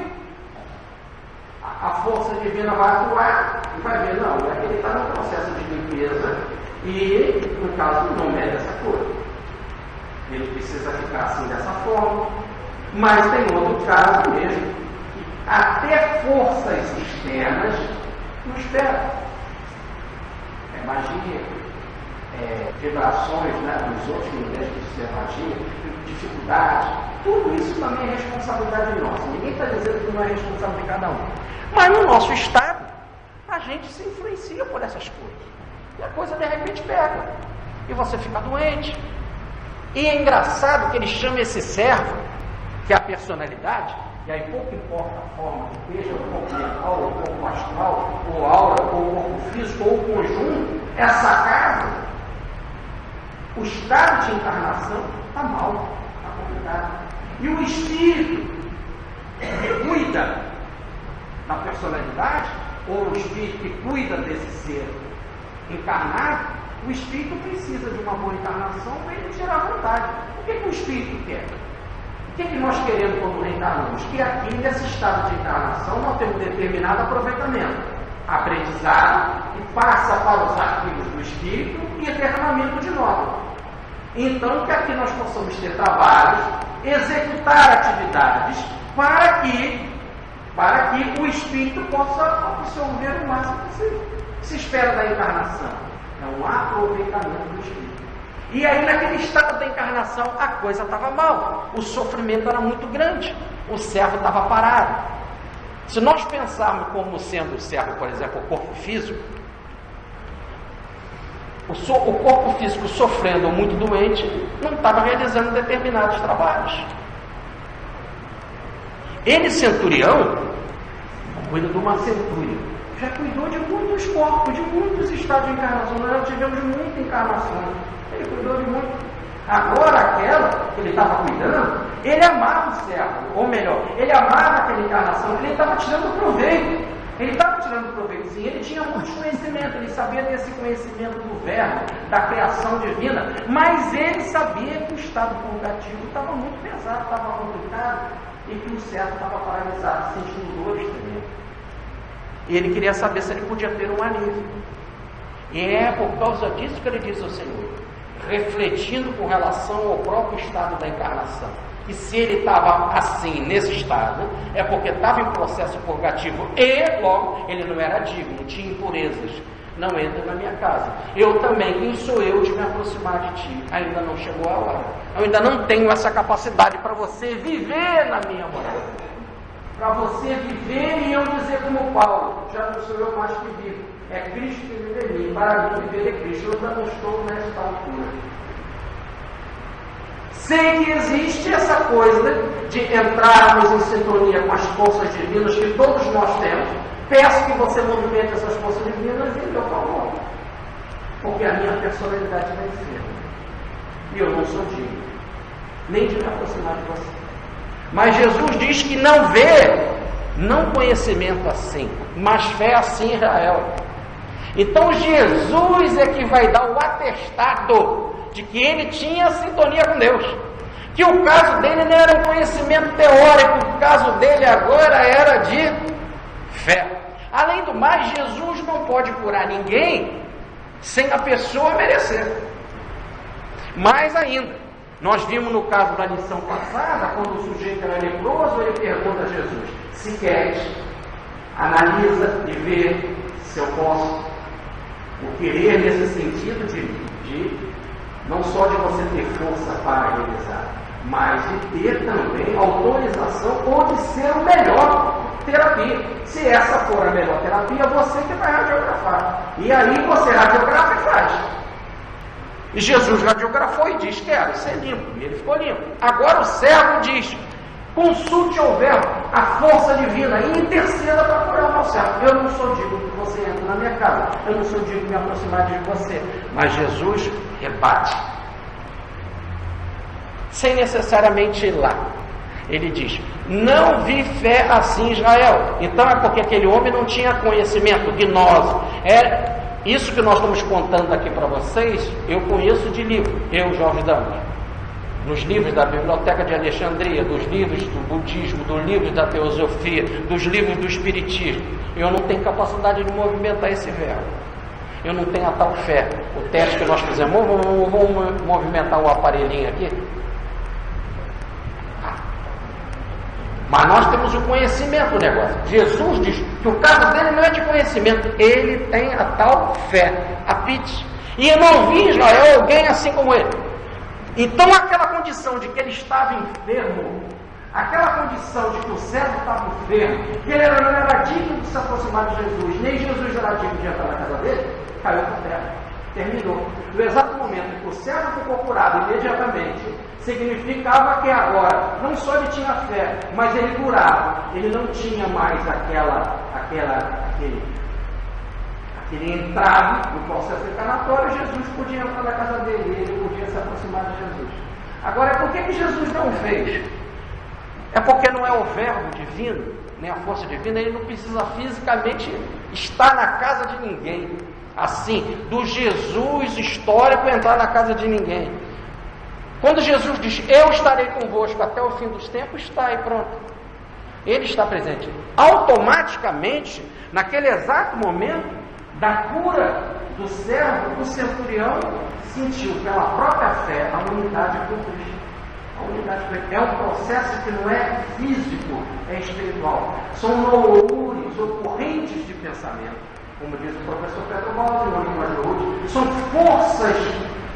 a força divina vai atuar e vai ver, não, é que ele está num processo de limpeza e, no caso, não merece essa coisa. Ele precisa ficar assim dessa forma. Mas tem outro caso mesmo, que até forças externas não esperam. É magia, vibrações, né, dos outros níveis de ser magia, dificuldade, tudo isso também é responsabilidade nossa. Ninguém está dizendo que não é responsabilidade de cada um. Mas no nosso estado, a gente se influencia por essas coisas. E a coisa de repente pega. E você fica doente. E é engraçado que ele chama esse servo, que é a personalidade, e aí pouco importa a forma que seja, o corpo mental, o corpo astral, ou aura, ou o corpo físico, ou o conjunto, essa casa, o estado de encarnação está mal, está complicado. E o espírito que cuida da personalidade, ou o espírito que cuida desse ser encarnado, o espírito precisa de uma boa encarnação para ele tirar vantagem. O que o espírito quer? O que nós queremos quando reencarnamos? Que aqui, nesse estado de encarnação, nós temos determinado aproveitamento, aprendizado, e passa para os arquivos do espírito e derramamento de nota. Então, que aqui nós possamos ter trabalhos, executar atividades para que o espírito possa absorver o máximo possível. O que se espera da encarnação? É um aproveitamento do espírito. E aí, naquele estado da encarnação, a coisa estava mal. O sofrimento era muito grande. O servo estava parado. Se nós pensarmos como sendo o servo, por exemplo, o corpo físico, o corpo físico sofrendo ou muito doente, não estava realizando determinados trabalhos. Ele, centurião, cuida de uma centúria, já cuidou de muitos corpos, de muitos estados de encarnação. Nós já tivemos muita encarnação. Ele cuidou de muito. Agora, aquela que ele estava cuidando, ele amava o servo, ou melhor, ele amava aquela encarnação, ele estava tirando proveito. Ele estava tirando proveito, sim, ele tinha muito conhecimento, ele sabia desse conhecimento do verbo, da criação divina, mas ele sabia que o estado purgativo estava muito pesado, estava complicado, e que o servo estava paralisado, sentindo dores também. E ele queria saber se ele podia ter um alívio. E é por causa disso que ele diz ao Senhor, refletindo com relação ao próprio estado da encarnação. E se ele estava assim, nesse estado, é porque estava em processo purgativo e, logo, ele não era digno, tinha impurezas. Não entra na minha casa. Eu também, quem sou eu de me aproximar de ti? Ainda não chegou a hora. Eu ainda não tenho essa capacidade para você viver na minha morada. Para você viver e eu dizer como Paulo, já não sou eu mais que vivo. É Cristo que vive em mim. Para mim, viver é Cristo. Eu ainda não estou nesta altura. Sei que existe essa coisa de entrarmos em sintonia com as forças divinas que todos nós temos. Peço que você movimente essas forças divinas em meu favor. Porque a minha personalidade está enferma. E eu não sou digno nem de me aproximar de você. Mas Jesus diz que não vê, não conhecimento assim, mas fé assim em Israel. Então Jesus é que vai dar o atestado de que ele tinha sintonia com Deus. Que o caso dele não era um conhecimento teórico, o caso dele agora era de fé. Além do mais, Jesus não pode curar ninguém sem a pessoa merecer. Mais ainda, nós vimos no caso da lição passada, quando o sujeito era leproso, ele pergunta a Jesus: se queres, analisa e vê se eu posso. O querer nesse sentido de não só de você ter força para realizar, mas de ter também autorização ou de ser o melhor terapia. Se essa for a melhor terapia, você que vai radiografar. E aí você radiografa e faz. E Jesus radiografou e diz: quero ser limpo. E ele ficou limpo. Agora o servo diz: consulte ao verbo, a força divina, e interceda para curar o meu servo. Eu não sou digno que você entre na minha casa. Eu não sou digno de me aproximar de você. Mas Jesus rebate. Sem necessariamente ir lá. Ele diz: não vi fé assim em Israel. Então é porque aquele homem não tinha conhecimento, gnose. É isso que nós estamos contando aqui para vocês, eu conheço de livro, eu, Jorge Damos. Nos livros da Biblioteca de Alexandria, dos livros do budismo, dos livros da teosofia, dos livros do espiritismo. Eu não tenho capacidade de movimentar esse verbo. Eu não tenho a tal fé. O teste que nós fizemos, vamos movimentar o aparelhinho aqui. Mas nós temos o conhecimento do negócio. Jesus diz que o caso dele não é de conhecimento, ele tem a tal fé, a pite. E eu não vi em Israel alguém assim como ele. Então aquela condição de que ele estava enfermo, aquela condição de que o servo estava enfermo, que ele não era digno de se aproximar de Jesus, nem Jesus era digno de entrar na casa dele, caiu por terra. Terminou. No exato momento em que o servo ficou curado imediatamente, significava que agora, não só ele tinha fé, mas ele curava. Ele não tinha mais aquele entrave no processo encarnatório. Jesus podia entrar na casa dele, ele podia se aproximar de Jesus. Agora, por que Jesus não fez? É porque não é o verbo divino, nem a força divina, ele não precisa fisicamente estar na casa de ninguém. Assim, do Jesus histórico entrar na casa de ninguém. Quando Jesus diz: eu estarei convosco até o fim dos tempos, está aí, pronto. Ele está presente. Automaticamente, naquele exato momento da cura do servo, o centurião sentiu pela própria fé a unidade com Cristo. A unidade com Cristo. É um processo que não é físico, é espiritual. São loures ou correntes de pensamento. Como diz o professor Pedro Baldi, no livro de hoje, são forças,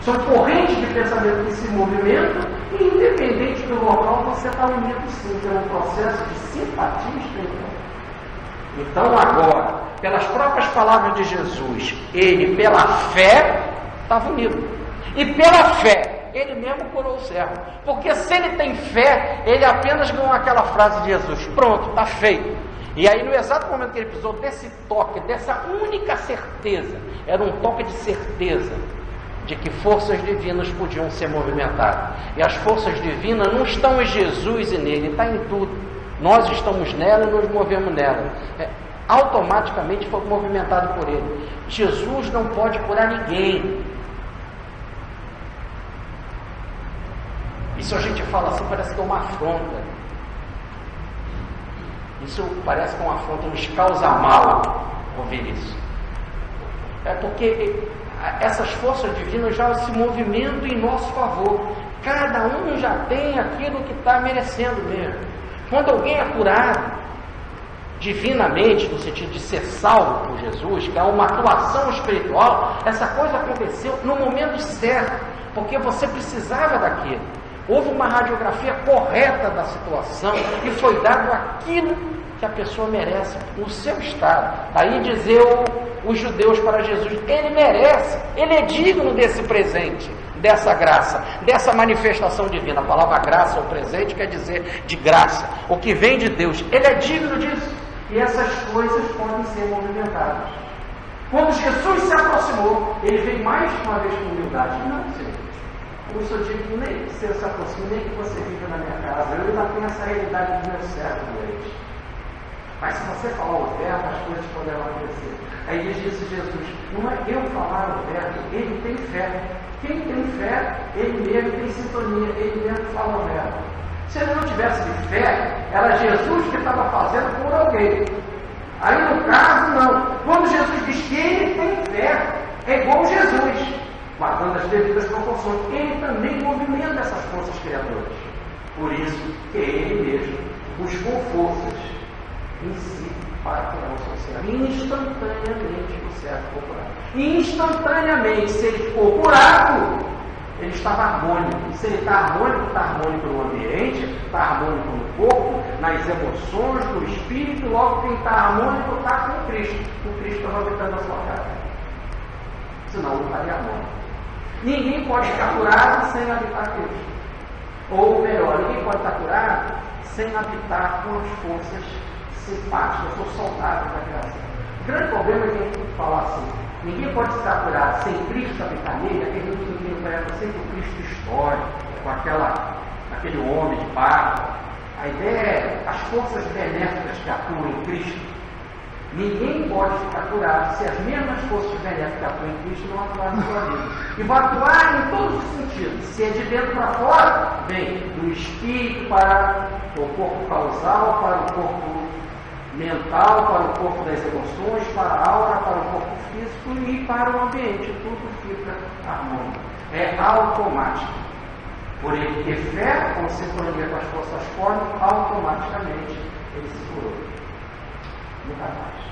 são correntes de pensamento que se movimentam, e independente do local, você está unido sim, é um processo de simpatia espiritual. Então agora, pelas próprias palavras de Jesus, ele pela fé estava unido. E pela fé, ele mesmo curou o servo. Porque se ele tem fé, ele apenas ganhou aquela frase de Jesus: pronto, está feito. E aí no exato momento que ele precisou desse toque, dessa única certeza, era um toque de certeza de que forças divinas podiam ser movimentadas. E as forças divinas não estão em Jesus e nele, está em tudo. Nós estamos nela e nos movemos nela. Automaticamente foi movimentado por ele. Jesus não pode curar ninguém. Isso a gente fala assim, parece que é uma afronta. Isso parece que é uma afronta, nos causa mal ouvir isso. É porque essas forças divinas já se movimentam em nosso favor. Cada um já tem aquilo que está merecendo mesmo. Quando alguém é curado divinamente, no sentido de ser salvo por Jesus, que é uma atuação espiritual, essa coisa aconteceu no momento certo, porque você precisava daquilo. Houve uma radiografia correta da situação e foi dado aquilo que a pessoa merece no seu estado. Aí dizer os judeus para Jesus: ele merece, ele é digno desse presente, dessa graça, dessa manifestação divina. A palavra graça ou presente quer dizer de graça. O que vem de Deus, ele é digno disso. E essas coisas podem ser movimentadas. Quando Jesus se aproximou, ele veio mais uma vez com humildade. Não, Senhor, eu não sou digno nem que você se aproxime, nem que você viva na minha casa. Eu ainda tenho essa realidade do meu servo doente. Mas se você falar o verbo, as coisas poderão acontecer. Aí ele disse Jesus, não é eu falar o verbo, ele tem fé. Quem tem fé, ele mesmo tem sintonia, ele mesmo fala o verbo. Se ele não tivesse de fé, era Jesus que estava fazendo por alguém. Aí no caso, não. Quando Jesus diz que ele tem fé, é igual Jesus, guardando as devidas proporções. Ele também movimenta essas forças criadoras. Por isso que ele mesmo buscou forças em si para curar o seu servo. Instantaneamente o servo ficou curado. Instantaneamente, se ele ficou curado, ele estava harmônico. Se ele está harmônico no ambiente, está harmônico no corpo, nas emoções, no espírito. Logo, quem está harmônico está com Cristo. O Cristo está habitando na sua casa. Senão não estaria harmônico. Ninguém pode ficar curado sem habitar Cristo. Ou melhor, ninguém pode estar curado sem habitar com as forças simpáticas ou saudáveis da criação. O grande problema é que a gente fala assim: ninguém pode estar curado sem Cristo habitar nele. Aquele que leva sempre o Cristo histórico, com aquele homem de barro. A ideia é as forças benéficas que atuam em Cristo. Ninguém pode ficar curado se as mesmas forças benéficas que atuam em Cristo não atuarem na sua vida. E vão atuar em todos os sentidos. Se é de dentro para fora, vem do espírito para o corpo causal, para o corpo mental, para o corpo das emoções, para a aura, para o corpo físico e para o ambiente. Tudo fica harmônico. É automático. Por ele ter fé, com sintonia com as forças cósmicas, automaticamente ele se curou. Nunca mais.